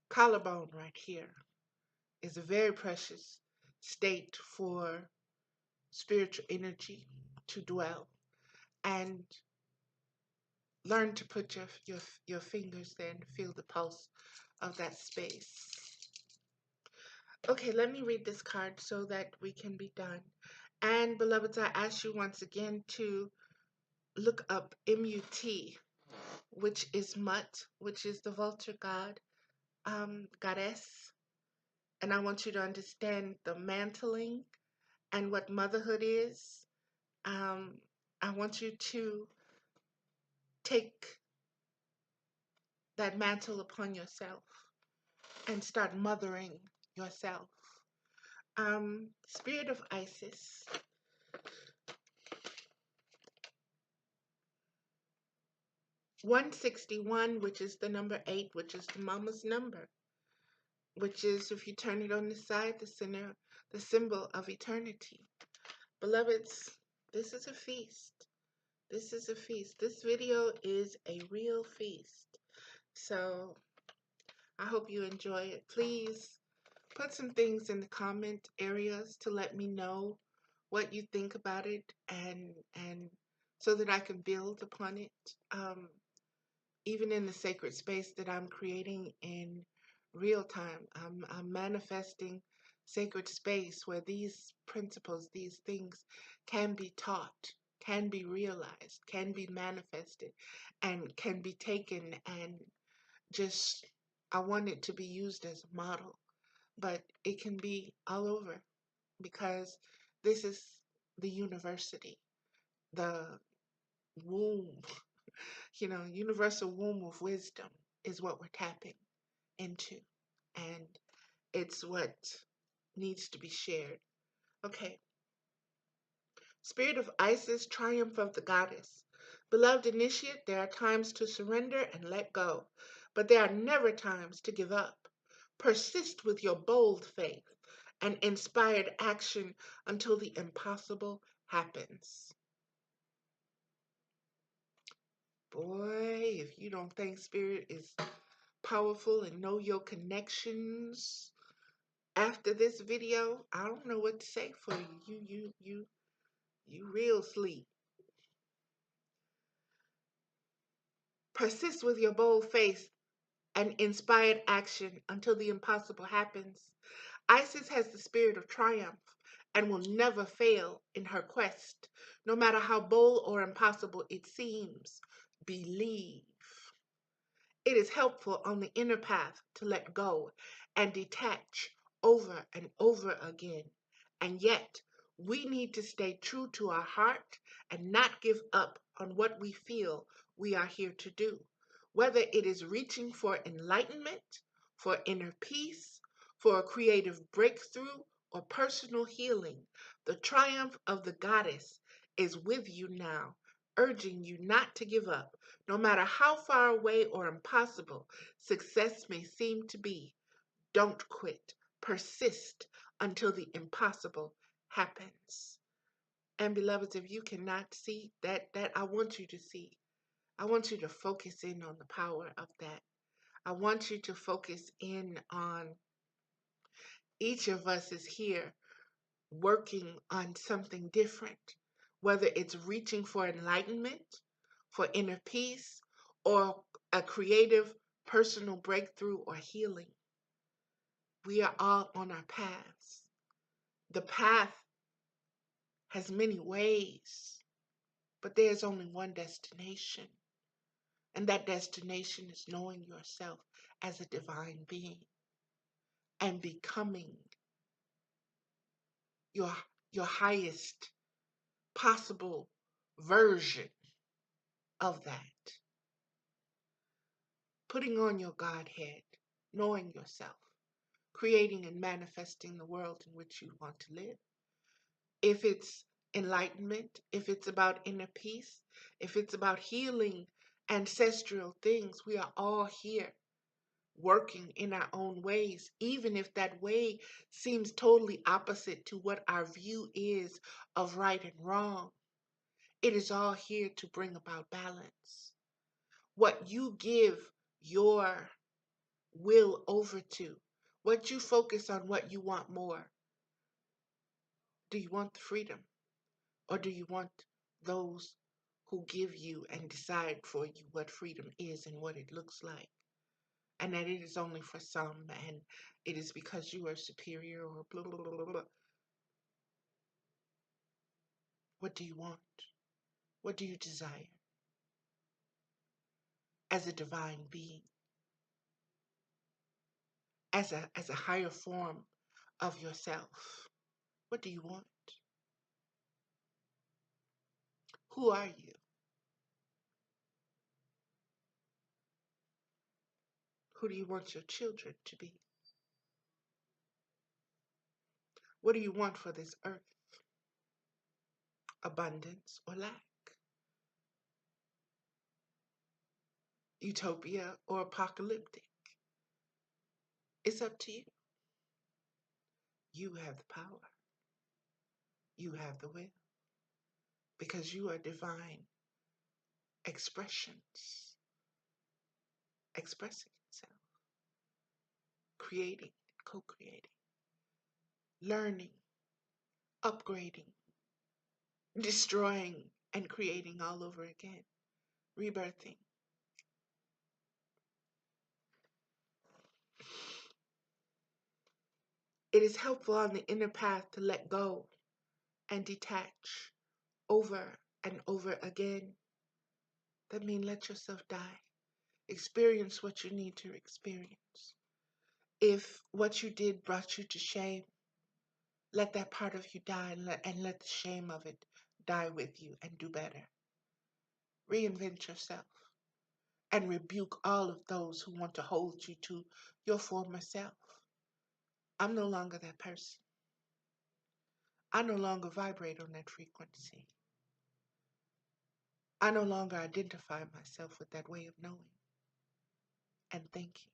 collarbone right here is a very precious state for spiritual energy to dwell, and learn to put your fingers there and feel the pulse of that space. Okay, let me read this card so that we can be done. And beloveds, I ask you once again to look up M-U-T, which is Mut, which is the vulture god, goddess. And I want you to understand the mantling and what motherhood is. I want you to take that mantle upon yourself and start mothering yourself. Spirit of Isis. 161, which is the number 8, which is the mama's number, which is, if you turn it on the side, the symbol of eternity. Beloveds, this is a feast. This is a feast. This video is a real feast. So I hope you enjoy it. Please put some things in the comment areas to let me know what you think about it, and so that I can build upon it. Even in the sacred space that I'm creating in real time, I'm manifesting sacred space where these principles, these things can be taught, can be realized, can be manifested, and can be taken and just, I want it to be used as a model, but it can be all over because this is the university, the womb, universal womb of wisdom is what we're tapping into. And it's what needs to be shared. Okay. Spirit of Isis, triumph of the goddess. Beloved initiate, there are times to surrender and let go, but there are never times to give up. Persist with your bold faith and inspired action until the impossible happens. Boy, if you don't think Spirit is powerful and know your connections after this video, I don't know what to say for you. You real sleep. Persist with your bold faith and inspired action until the impossible happens. Isis has the spirit of triumph and will never fail in her quest, no matter how bold or impossible it seems. Believe. It is helpful on the inner path to let go and detach over and over again. And yet, we need to stay true to our heart and not give up on what we feel we are here to do. Whether it is reaching for enlightenment, for inner peace, for a creative breakthrough, or personal healing, the triumph of the goddess is with you now, urging you not to give up. No matter how far away or impossible success may seem to be, don't quit. Persist until the impossible happens. And beloveds, if you cannot see that I want you to see. I want you to focus in on the power of that. I want you to focus in on each of us is here working on something different, whether it's reaching for enlightenment, for inner peace, or a creative personal breakthrough or healing. We are all on our paths. The path has many ways, but there's only one destination. And that destination is knowing yourself as a divine being and becoming your, your highest possible version of that. Putting on your Godhead, knowing yourself, creating and manifesting the world in which you want to live. If it's enlightenment, if it's about inner peace, if it's about healing ancestral things, we are all here working in our own ways, even if that way seems totally opposite to what our view is of right and wrong. It is all here to bring about balance. What you give your will over to, what you focus on, what you want more. Do you want the freedom, or do you want those who give you and decide for you what freedom is and what it looks like? And that it is only for some, and it is because you are superior, or blah, blah, blah, blah, blah. What do you want? What do you desire as a divine being, as a higher form of yourself? What do you want? Who are you? Who do you want your children to be? What do you want for this earth? Abundance or lack? Utopia or apocalyptic? It's up to you. You have the power. You have the will. Because you are divine expressions, expressing itself. creating, co-creating, learning, upgrading, destroying, and creating all over again, rebirthing. It is helpful on the inner path to let go and detach over and over again. That means let yourself die. Experience what you need to experience. If what you did brought you to shame, let that part of you die and let the shame of it die with you and do better. Reinvent yourself and rebuke all of those who want to hold you to your former self. I'm no longer that person. I no longer vibrate on that frequency. I no longer identify myself with that way of knowing and thinking.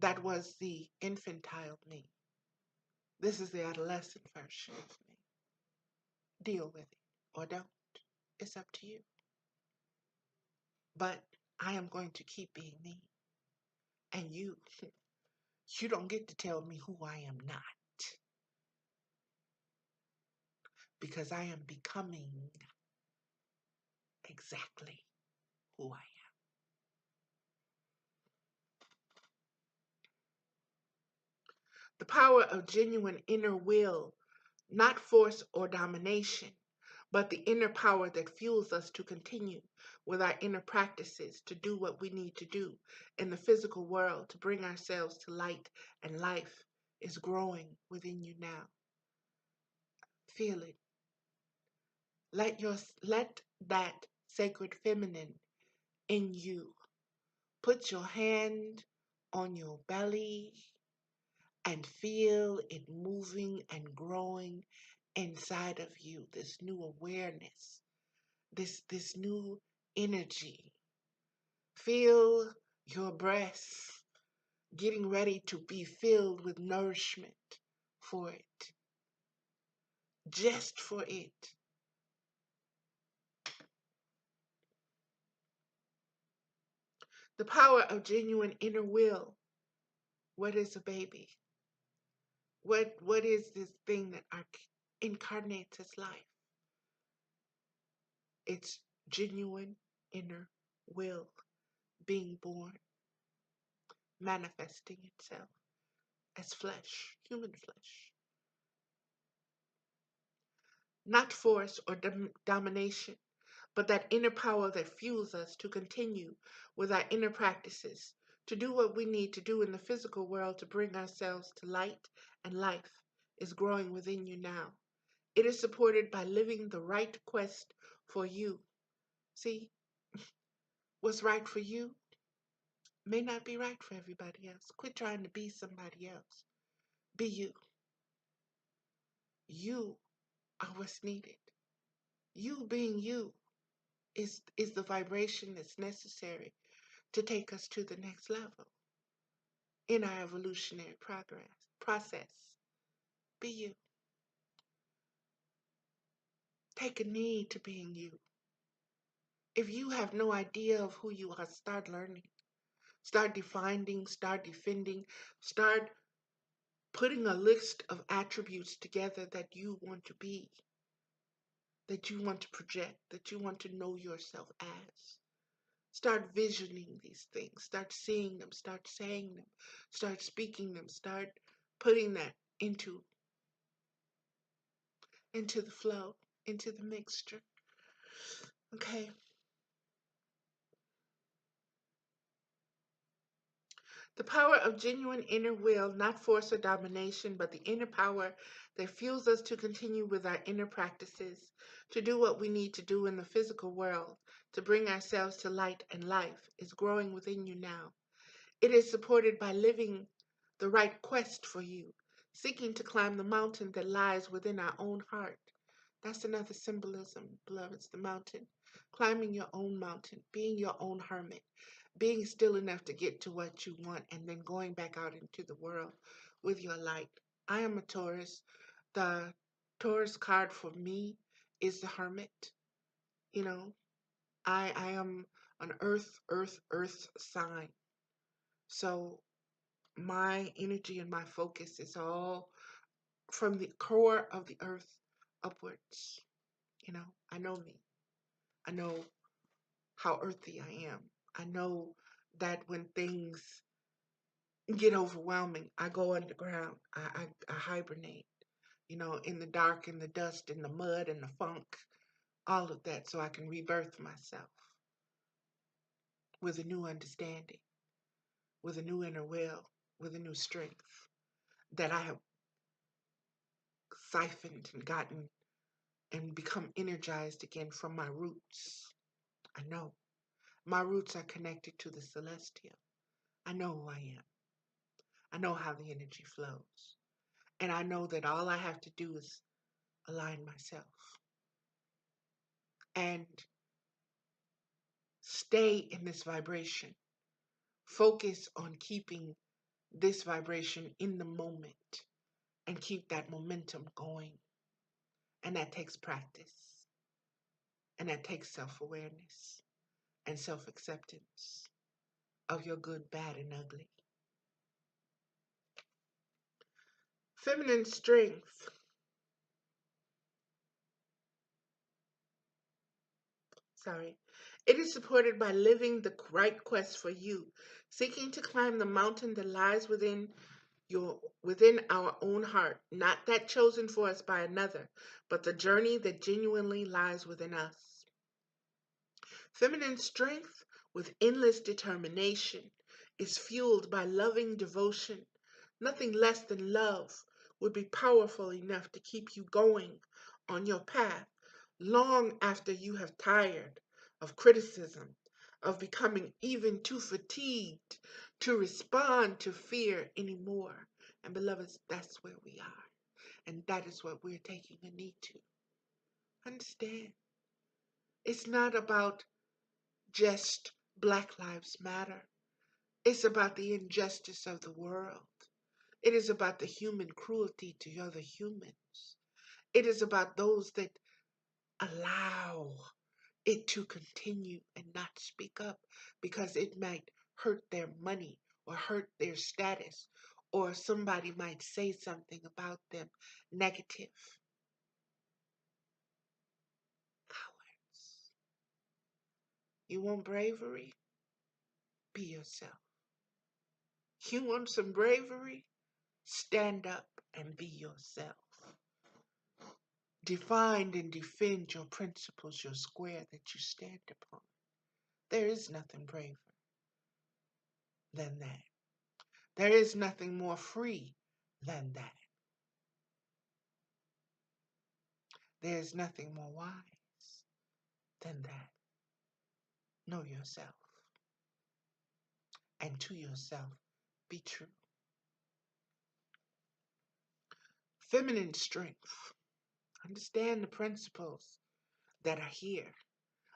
That was the infantile me. This is the adolescent version of me. Deal with it or don't. It's up to you. But I am going to keep being me. And you don't get to tell me who I am not. Because I am becoming exactly who I am. The power of genuine inner will, not force or domination, but the inner power that fuels us to continue with our inner practices to do what we need to do in the physical world to bring ourselves to light and life is growing within you now. Feel it. Let that sacred feminine in you. Put your hand on your belly and feel it moving and growing inside of you. This new awareness, this new energy. Feel your breasts getting ready to be filled with nourishment for it. Just for it. The power of genuine inner will. What is a baby? What is this thing that incarnates as life? It's genuine inner will being born, manifesting itself as flesh, human flesh. Not force or domination, but that inner power that fuels us to continue with our inner practices, to do what we need to do in the physical world to bring ourselves to light and life is growing within you now. It is supported by living the right quest for you. See, what's right for you may not be right for everybody else. Quit trying to be somebody else. Be you. You are what's needed. You being you is the vibration that's necessary to take us to the next level in our evolutionary process. Be you. Take a knee to being you. If you have no idea of who you are, start learning. Start defining, start defending, start putting a list of attributes together that you want to be, that you want to project, that you want to know yourself as. Start visioning these things. Start seeing them. Start saying them. Start speaking them. Start putting that into the flow, into the mixture. Okay. The power of genuine inner will, not force or domination, but the inner power that fuels us to continue with our inner practices, to do what we need to do in the physical world, to bring ourselves to light and life, is growing within you now. It is supported by living the right quest for you, seeking to climb the mountain that lies within our own heart. That's another symbolism, beloveds, the mountain. Climbing your own mountain, being your own hermit, being still enough to get to what you want, and then going back out into the world with your light. I am a Taurus. The Taurus card for me is the hermit. You know, I am an earth sign. So my energy and my focus is all from the core of the earth upwards. You know, I know me. I know how earthy I am. I know that when things get overwhelming, I go underground. I hibernate, you know, in the dark, in the dust, in the mud, in the funk, all of that, so I can rebirth myself with a new understanding, with a new inner will, with a new strength that I have siphoned and gotten and become energized again from my roots. I know. My roots are connected to the celestial. I know who I am. I know how the energy flows. And I know that all I have to do is align myself and stay in this vibration. Focus on keeping this vibration in the moment and keep that momentum going. And that takes practice. And that takes self-awareness and self-acceptance of your good, bad, and ugly. Feminine strength. Sorry. It is supported by living the right quest for you, seeking to climb the mountain that lies within our own heart, not that chosen for us by another, but the journey that genuinely lies within us. Feminine strength with endless determination is fueled by loving devotion. Nothing less than love would be powerful enough to keep you going on your path long after you have tired of criticism, of becoming even too fatigued to respond to fear anymore. And beloveds, that's where we are. And that is what we're taking a knee to. Understand? It's not about just Black Lives Matter. It's about the injustice of the world. It is about the human cruelty to other humans. It is about those that allow it to continue and not speak up because it might hurt their money or hurt their status, or somebody might say something about them negative. Cowards. You want bravery? Be yourself. You want some bravery? Stand up and be yourself. Define and defend your principles, your square that you stand upon. There is nothing braver than that. There is nothing more free than that. There is nothing more wise than that. Know yourself, and to yourself be true. Feminine strength. Understand the principles that are here.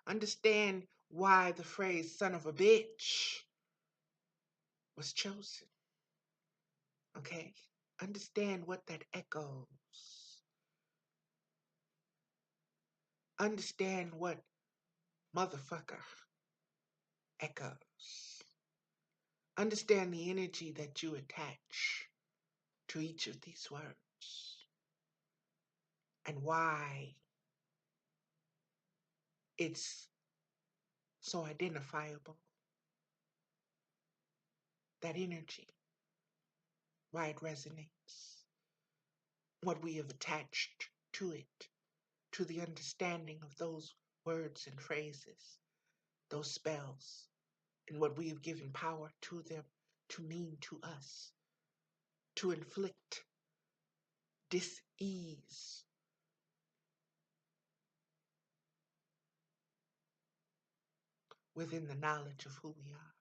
Understand why the phrase son of a bitch was chosen. Okay? Understand what that echoes. Understand what motherfucker echoes. Understand the energy that you attach to each of these words and why it's so identifiable. That energy, why it resonates, what we have attached to it, to the understanding of those words and phrases, those spells, and what we have given power to them to mean to us, to inflict dis-ease. Within the knowledge of who we are.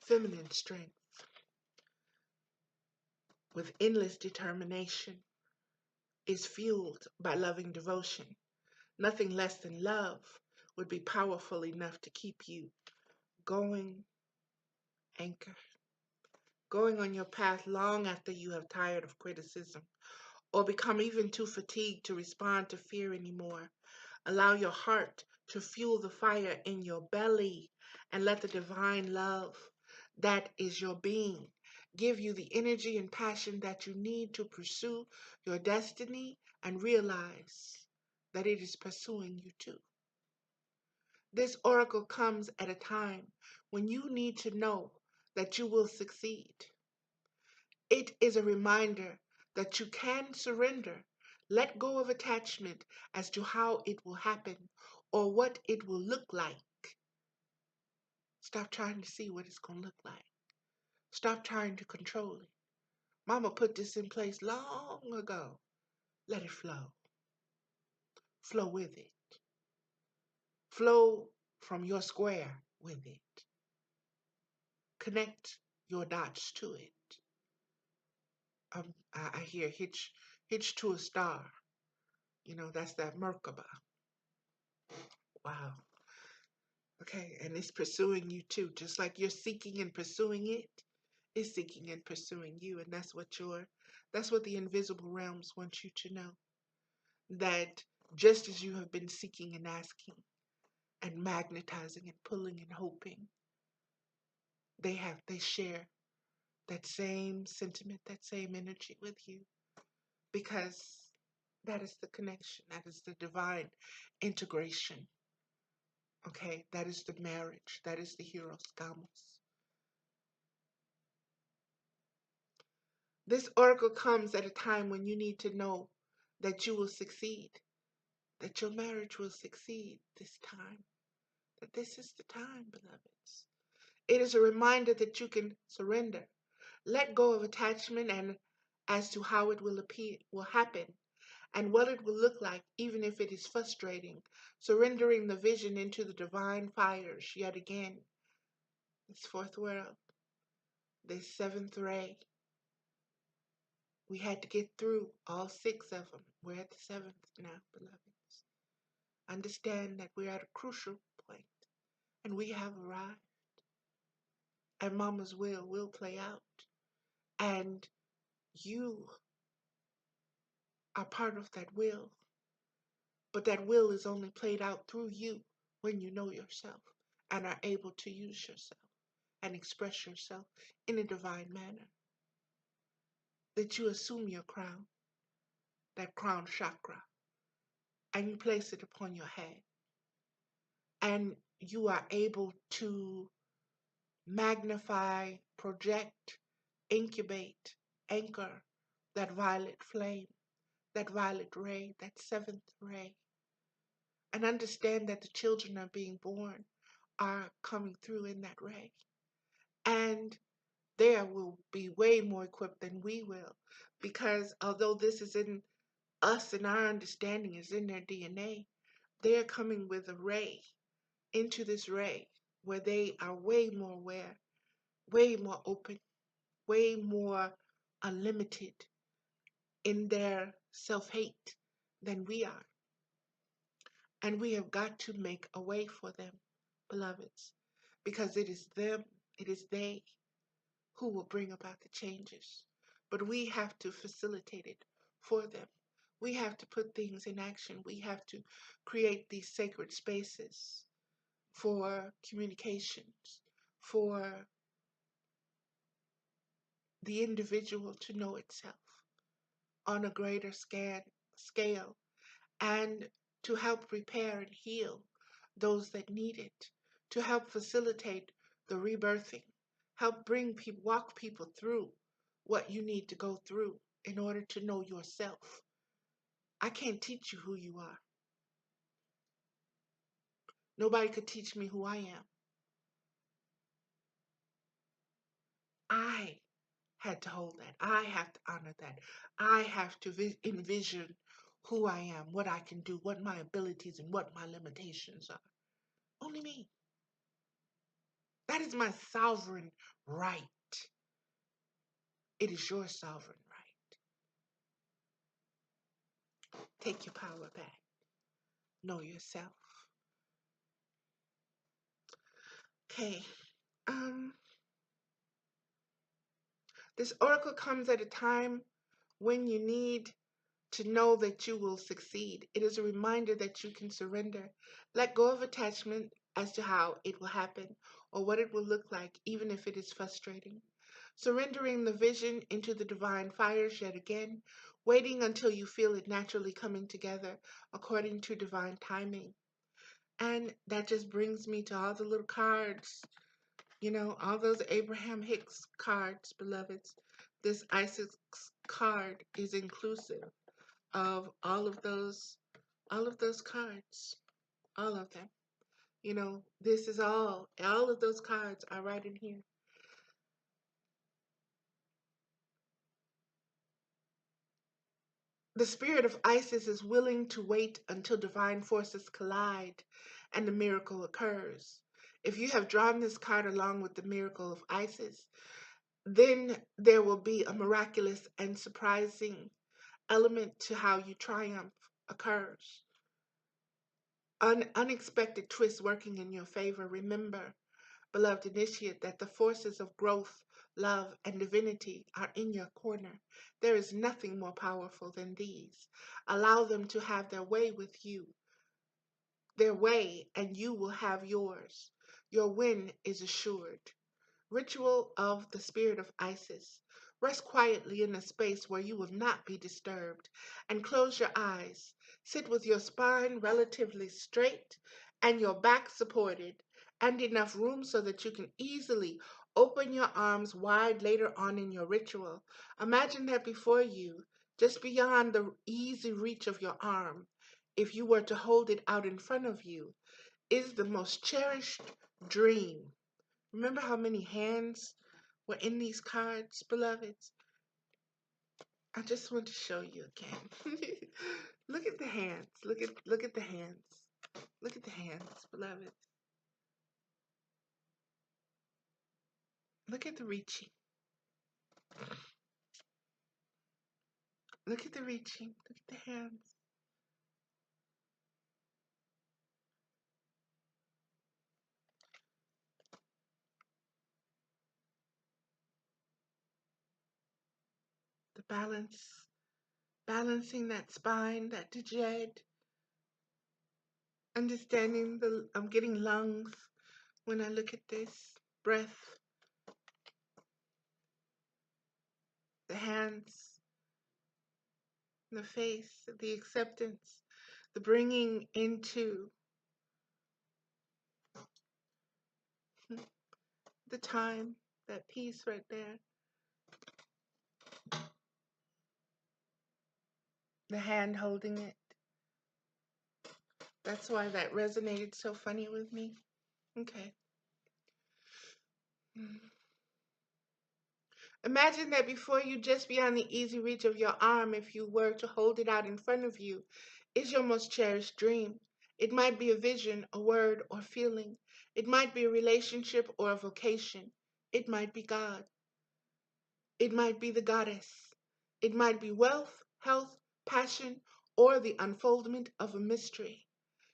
Feminine strength with endless determination is fueled by loving devotion. Nothing less than love would be powerful enough to keep you going, anchor, going on your path long after you have tired of criticism or become even too fatigued to respond to fear anymore. Allow your heart to fuel the fire in your belly and let the divine love that is your being give you the energy and passion that you need to pursue your destiny and realize that it is pursuing you too. This oracle comes at a time when you need to know that you will succeed. It is a reminder that you can surrender, let go of attachment as to how it will happen or what it will look like. Stop trying to see what it's going to look like. Stop trying to control it. Mama put this in place long ago. Let it flow. Flow with it. Flow from your square with it. Connect your dots to it. I hear hitch to a star. You know, that's that Merkaba. Wow. Okay, and it's pursuing you too. Just like you're seeking and pursuing it, it's seeking and pursuing you. And that's what the invisible realms want you to know. That just as you have been seeking and asking and magnetizing and pulling and hoping, they share that same sentiment, that same energy with you. Because that is the connection. That is the divine integration. Okay, that is the marriage. That is the Hieros Gamos. This oracle comes at a time when you need to know that you will succeed, that your marriage will succeed this time, that this is the time, beloveds. It is a reminder that you can surrender, let go of attachment and as to how it will happen, and what it will look like, even if it is frustrating, surrendering the vision into the divine fires yet again. This fourth world, this seventh ray, we had to get through all 6 of them. We're at the 7th now, beloveds. Understand that we're at a crucial point, and we have arrived. And Mama's will play out. And you are part of that will. But that will is only played out through you when you know yourself and are able to use yourself and express yourself in a divine manner. That you assume your crown, that crown chakra, and you place it upon your head. And you are able to magnify, project, incubate, anchor that violet flame, that violet ray, that 7th ray. And understand that the children are being born are coming through in that ray. And they will be way more equipped than we will, because although this is in us and our understanding is in their DNA, they're coming with a ray into this ray where they are way more aware, way more open, way more unlimited in their self-hate than we are. And we have got to make a way for them, beloveds, because it is them, it is they who will bring about the changes. But we have to facilitate it for them. We have to put things in action. We have to create these sacred spaces for communications, for the individual to know itself on a greater scale, and to help repair and heal those that need it, to help facilitate the rebirthing, help bring people, walk people through what you need to go through in order to know yourself. I can't teach you who you are. Nobody could teach me who I am. I had to hold that. I have to honor that. I have to envision who I am, what I can do, what my abilities and what my limitations are. Only me. That is my sovereign right. It is your sovereign right. Take your power back. Know yourself. Okay. This oracle comes at a time when you need to know that you will succeed. It is a reminder that you can surrender, let go of attachment as to how it will happen or what it will look like, even if it is frustrating. Surrendering the vision into the divine fires yet again, waiting until you feel it naturally coming together according to divine timing. And that just brings me to all the little cards, all those Abraham Hicks cards, beloveds. This Isis card is inclusive of all of those cards, all of them. This is all of those cards are right in here. The spirit of Isis is willing to wait until divine forces collide and the miracle occurs. If you have drawn this card along with the miracle of Isis, then there will be a miraculous and surprising element to how you triumph occurs. Unexpected twists working in your favor. Remember, beloved initiate, that the forces of growth, love, and divinity are in your corner. There is nothing more powerful than these. Allow them to have their way with you, their way, and you will have yours. Your win is assured. Ritual of the spirit of Isis. Rest quietly in a space where you will not be disturbed and close your eyes. Sit with your spine relatively straight and your back supported and enough room so that you can easily open your arms wide later on in your ritual. Imagine that before you, just beyond the easy reach of your arm, if you were to hold it out in front of you, is the most cherished dream. Remember how many hands were in these cards, beloveds? I just want to show you again. Look at the hands. Look at the hands. Look at the hands, beloveds. Look at the reaching. Look at the reaching. Look at the hands. The balance. Balancing that spine, that djed. Understanding I'm getting lungs when I look at this. Breath. The hands. The face. The acceptance. The bringing into the time, that piece right there. The hand holding it. That's why that resonated so funny with me. Okay. Imagine that before you, just beyond the easy reach of your arm, if you were to hold it out in front of you, is your most cherished dream. It might be a vision, a word, or feeling. It might be a relationship or a vocation. It might be God. It might be the goddess. It might be wealth, health, passion, or the unfoldment of a mystery.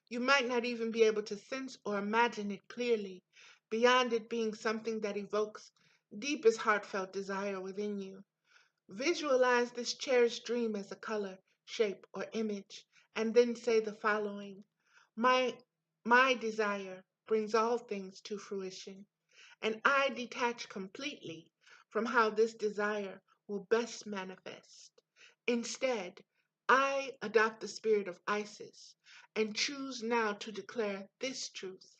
You might not even be able to sense or imagine it clearly, beyond it being something that evokes deepest heartfelt desire within you. Visualize this cherished dream as a color, shape, or image, and then say the following. My desire brings all things to fruition, and I detach completely from how this desire will best manifest. Instead, I adopt the spirit of Isis and choose now to declare this truth.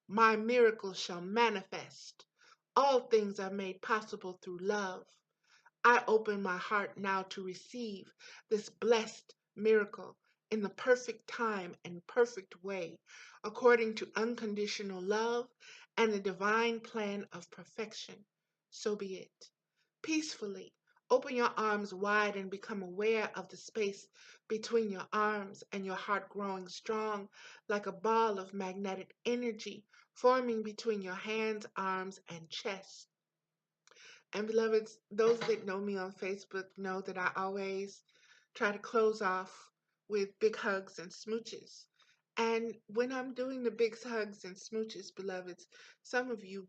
My miracle shall manifest. All things are made possible through love. I open my heart now to receive this blessed miracle in the perfect time and perfect way, according to unconditional love and the divine plan of perfection. So be it. Peacefully, open your arms wide and become aware of the space between your arms and your heart growing strong like a ball of magnetic energy forming between your hands, arms, and chest. And beloveds, those that know me on Facebook know that I always try to close off with big hugs and smooches. And when I'm doing the big hugs and smooches, beloveds, some of you,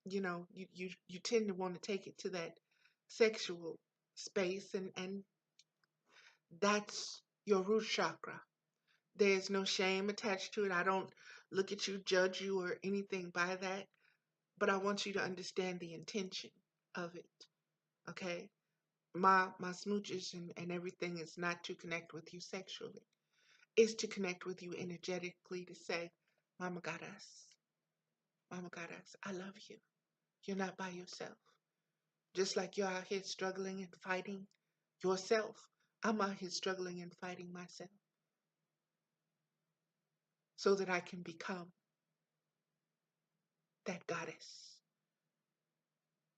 you tend to want to take it to that sexual space, and that's your root chakra. There's no shame attached to it. I don't look at you, judge you, or anything by that. But I want you to understand the intention of it. Okay? My smooches and everything is not to connect with you sexually. It's to connect with you energetically to say, Mama got us. Mama got us. I love you. You're not by yourself. Just like you're out here struggling and fighting yourself, I'm out here struggling and fighting myself so that I can become that goddess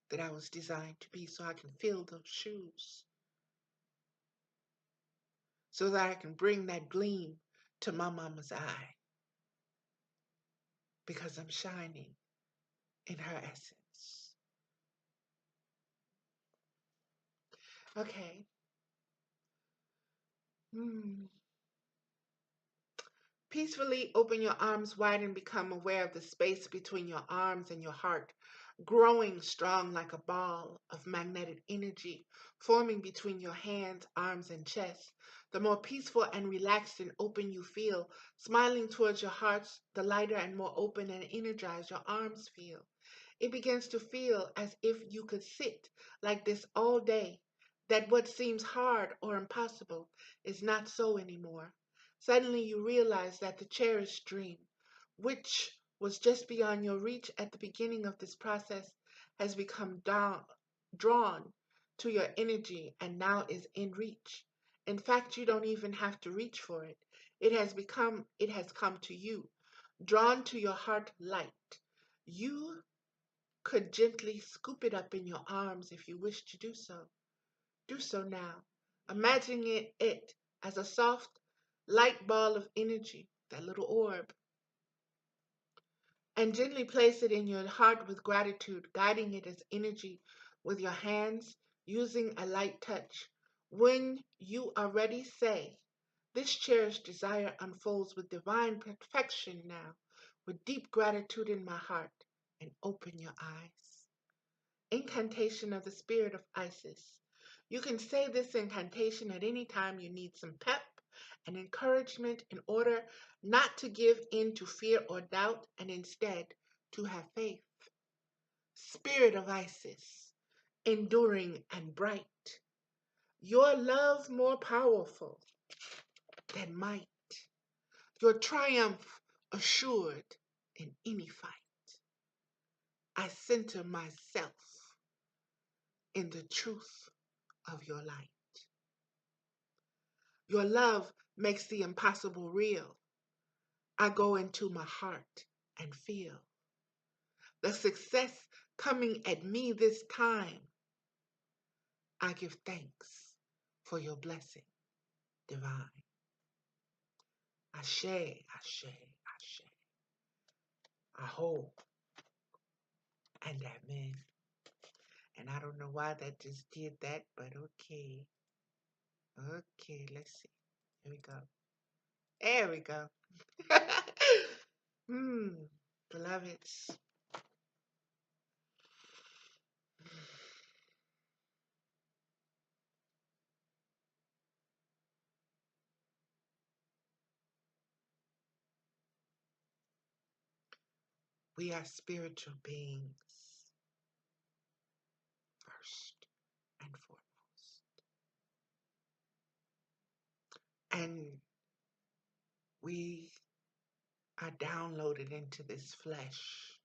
that I was designed to be, so I can fill those shoes, so that I can bring that gleam to my mama's eye because I'm shining in her essence. Okay. Hmm. Peacefully open your arms wide and become aware of the space between your arms and your heart, growing strong like a ball of magnetic energy, forming between your hands, arms, and chest. The more peaceful and relaxed and open you feel, smiling towards your hearts, the lighter and more open and energized your arms feel. It begins to feel as if you could sit like this all day, that what seems hard or impossible is not so anymore. Suddenly you realize that the cherished dream, which was just beyond your reach at the beginning of this process, has become drawn to your energy and now is in reach. In fact, you don't even have to reach for it. It has come to you, drawn to your heart light. You could gently scoop it up in your arms if you wish to do so. Do so now, imagining it as a soft, light ball of energy, that little orb, and gently place it in your heart with gratitude, guiding it as energy with your hands, using a light touch. When you are ready, say, "This cherished desire unfolds with divine perfection now, with deep gratitude in my heart," and open your eyes. Incantation of the spirit of Isis. You can say this incantation at any time you need some pep and encouragement in order not to give in to fear or doubt and instead to have faith. Spirit of Isis, enduring and bright, your love more powerful than might, your triumph assured in any fight. I center myself in the truth of your light. Your love makes the impossible real. I go into my heart and feel the success coming at me this time. I give thanks for your blessing divine. Ashe, ashe, ashe. Aho, and amen. And I don't know why that just did that, but okay. Okay, let's see. Here we go. There we go. Beloveds. We are spiritual beings, first and foremost. And we are downloaded into this flesh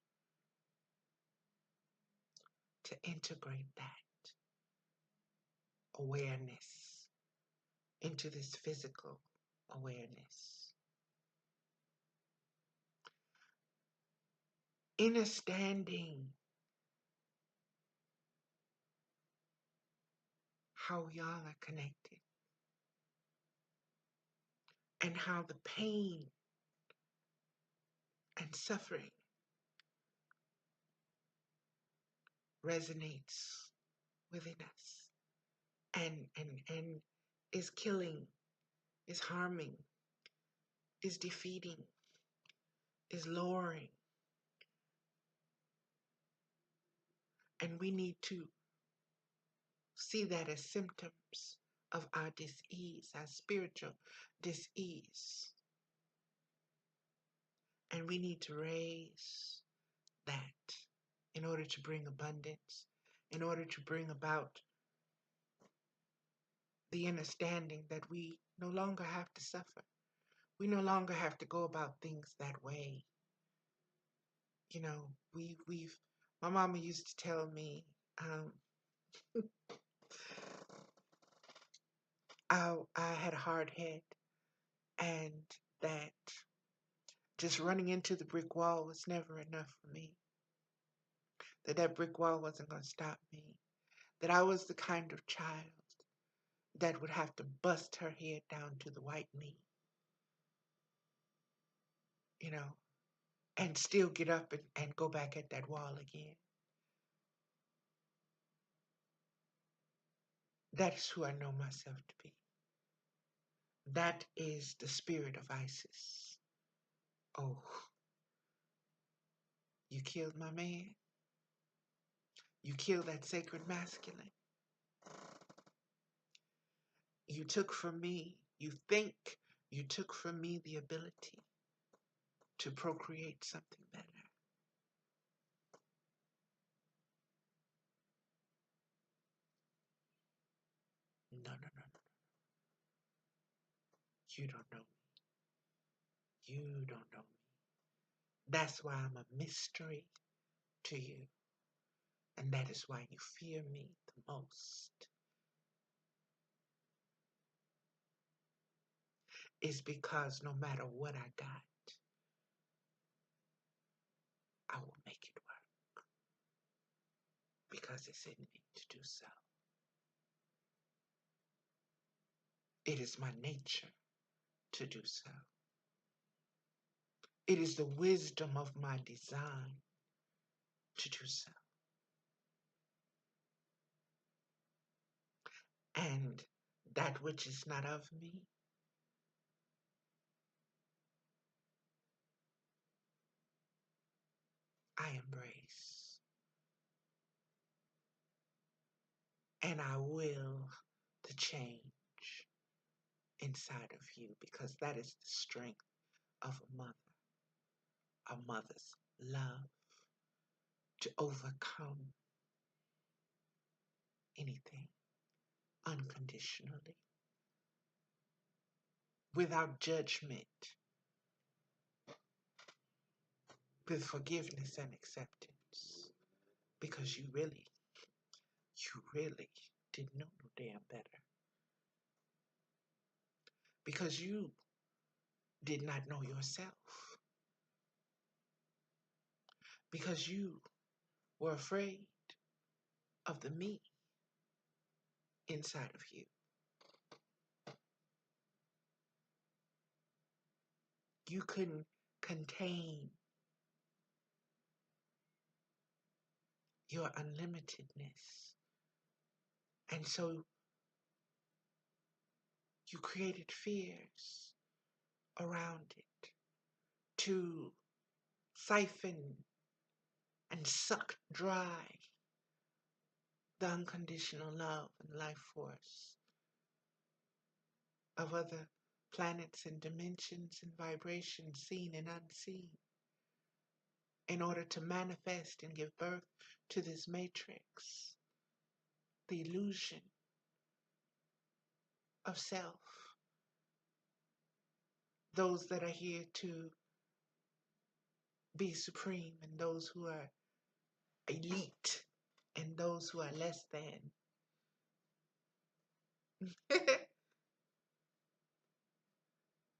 to integrate that awareness into this physical awareness. Understanding how we all are connected and how the pain and suffering resonates within us and is killing, is harming, is defeating, is lowering. And we need to see that as symptoms of our dis-ease, our spiritual dis-ease. And we need to raise that in order to bring abundance, in order to bring about the understanding that we no longer have to suffer. We no longer have to go about things that way. You know, my mama used to tell me, I had a hard head, and that just running into the brick wall was never enough for me. That brick wall wasn't going to stop me. That I was the kind of child that would have to bust her head down to the white meat, you know, and still get up and go back at that wall again. That is who I know myself to be. That is the spirit of Isis. Oh, you killed my man. You killed that sacred masculine. You took from me, you think you took from me the ability to procreate something better. No, no, no, no. You don't know me. You don't know me. That's why I'm a mystery to you. And that is why you fear me the most. Is because no matter what I got, I will make it work. Because it's in me to do so. It is my nature to do so. It is the wisdom of my design to do so. And that which is not of me, I embrace. And I will the change inside of you, because that is the strength of a mother's love to overcome anything unconditionally, without judgment, with forgiveness and acceptance, because you really didn't know no damn better, because you did not know yourself, because you were afraid of the me inside of you. You couldn't contain your unlimitedness. And so you created fears around it to siphon and suck dry the unconditional love and life force of other planets and dimensions and vibrations seen and unseen, in order to manifest and give birth to this matrix, the illusion of self. Those that are here to be supreme, and those who are elite, and those who are less than.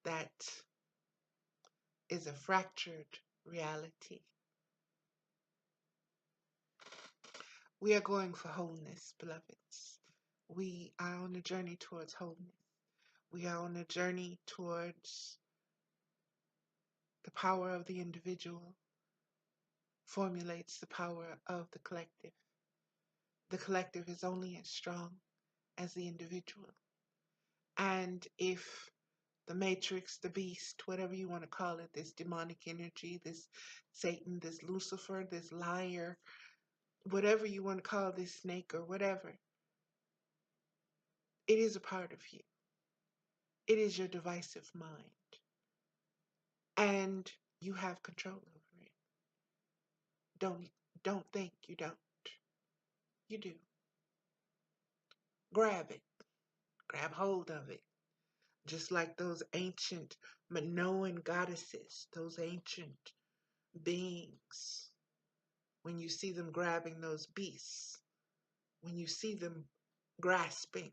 That is a fractured reality. We are going for wholeness, beloveds. We are on a journey towards wholeness. We are on a journey towards the power of the individual formulates the power of the collective. The collective is only as strong as the individual. And if the matrix, the beast, whatever you want to call it, this demonic energy, this Satan, this Lucifer, this liar, whatever you want to call this snake or whatever, it is a part of you. It is your divisive mind. And You have control over it. Don't think you don't. You do. Grab it. Grab hold of it. Just like those ancient Minoan goddesses, those ancient beings. When you see them grabbing those beasts, when you see them grasping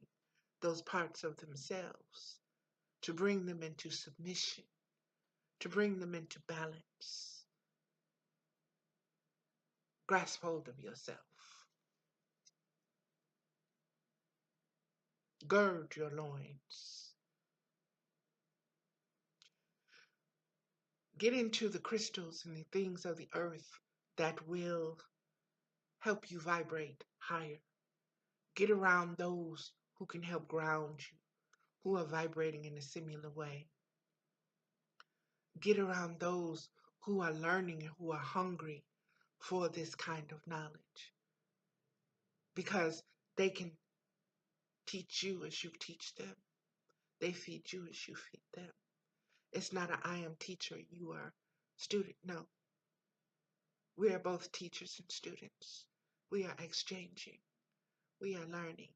those parts of themselves to bring them into submission, to bring them into balance, grasp hold of yourself. Gird your loins. Get into the crystals and the things of the earth that will help you vibrate higher. Get around those who can help ground you, who are vibrating in a similar way. Get around those who are learning and who are hungry for this kind of knowledge, because they can teach you as you teach them. They feed you as you feed them. It's not a I am teacher, you are student. No. We are both teachers and students. We are exchanging. We are learning.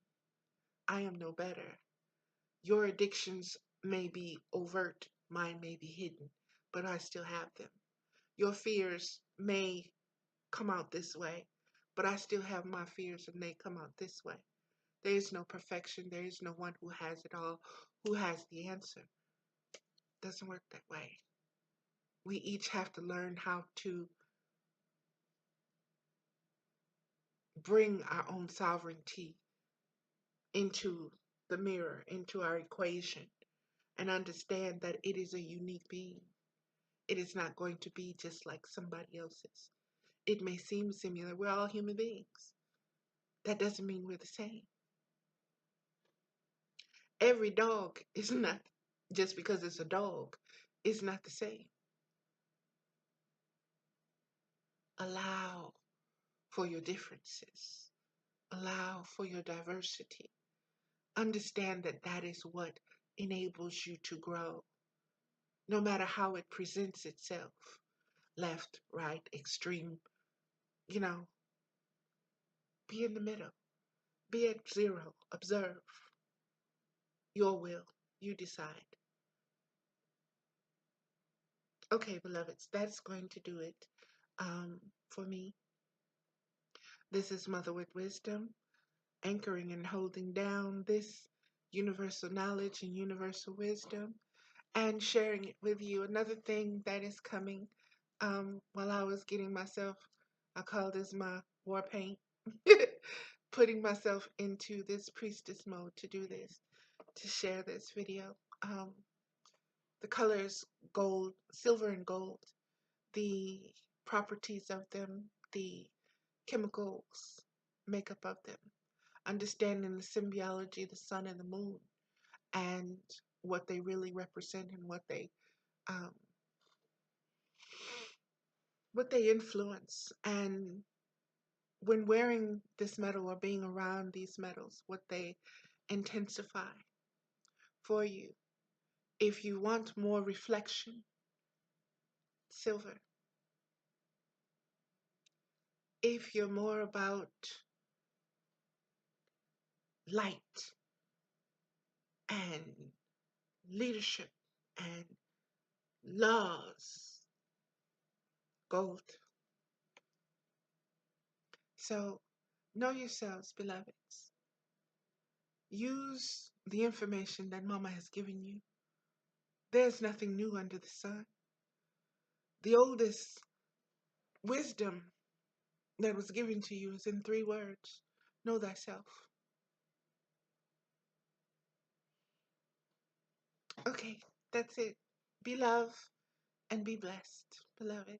I am no better. Your addictions may be overt, mine may be hidden, but I still have them. Your fears may come out this way, but I still have my fears and they come out this way. There is no perfection. There is no one who has it all, who has the answer. It doesn't work that way. We each have to learn how to bring our own sovereignty into the mirror, into our equation, and understand that it is a unique being. It is not going to be just like somebody else's. It may seem similar. We're all human beings. That doesn't mean we're the same. Every dog is not, just because it's a dog, is not the same. Allow for your differences. Allow for your diversity. Understand that that is what enables you to grow, no matter how it presents itself. Left, right, extreme, you know, be in the middle. Be at zero. Observe. Your will. You decide. Okay, beloveds, that's going to do it for me. This is Mother with Wisdom, anchoring and holding down this universal knowledge and universal wisdom, and sharing it with you. Another thing that is coming while I was getting myself, I call this my war paint, putting myself into this priestess mode to do this, to share this video. The colors gold, silver and gold, the properties of them, the chemicals, makeup of them, understanding the symbiology, the sun and the moon, and what they really represent and um, what they influence, and when wearing this metal or being around these metals, what they intensify for you. If you want more reflection, silver. If you're more about light and leadership and laws, gold. So know yourselves, beloveds. Use the information that Mama has given you. There's nothing new under the sun. The oldest wisdom that was given to you is in 3 words. Know thyself. Okay, that's it. Be loved and be blessed, beloved.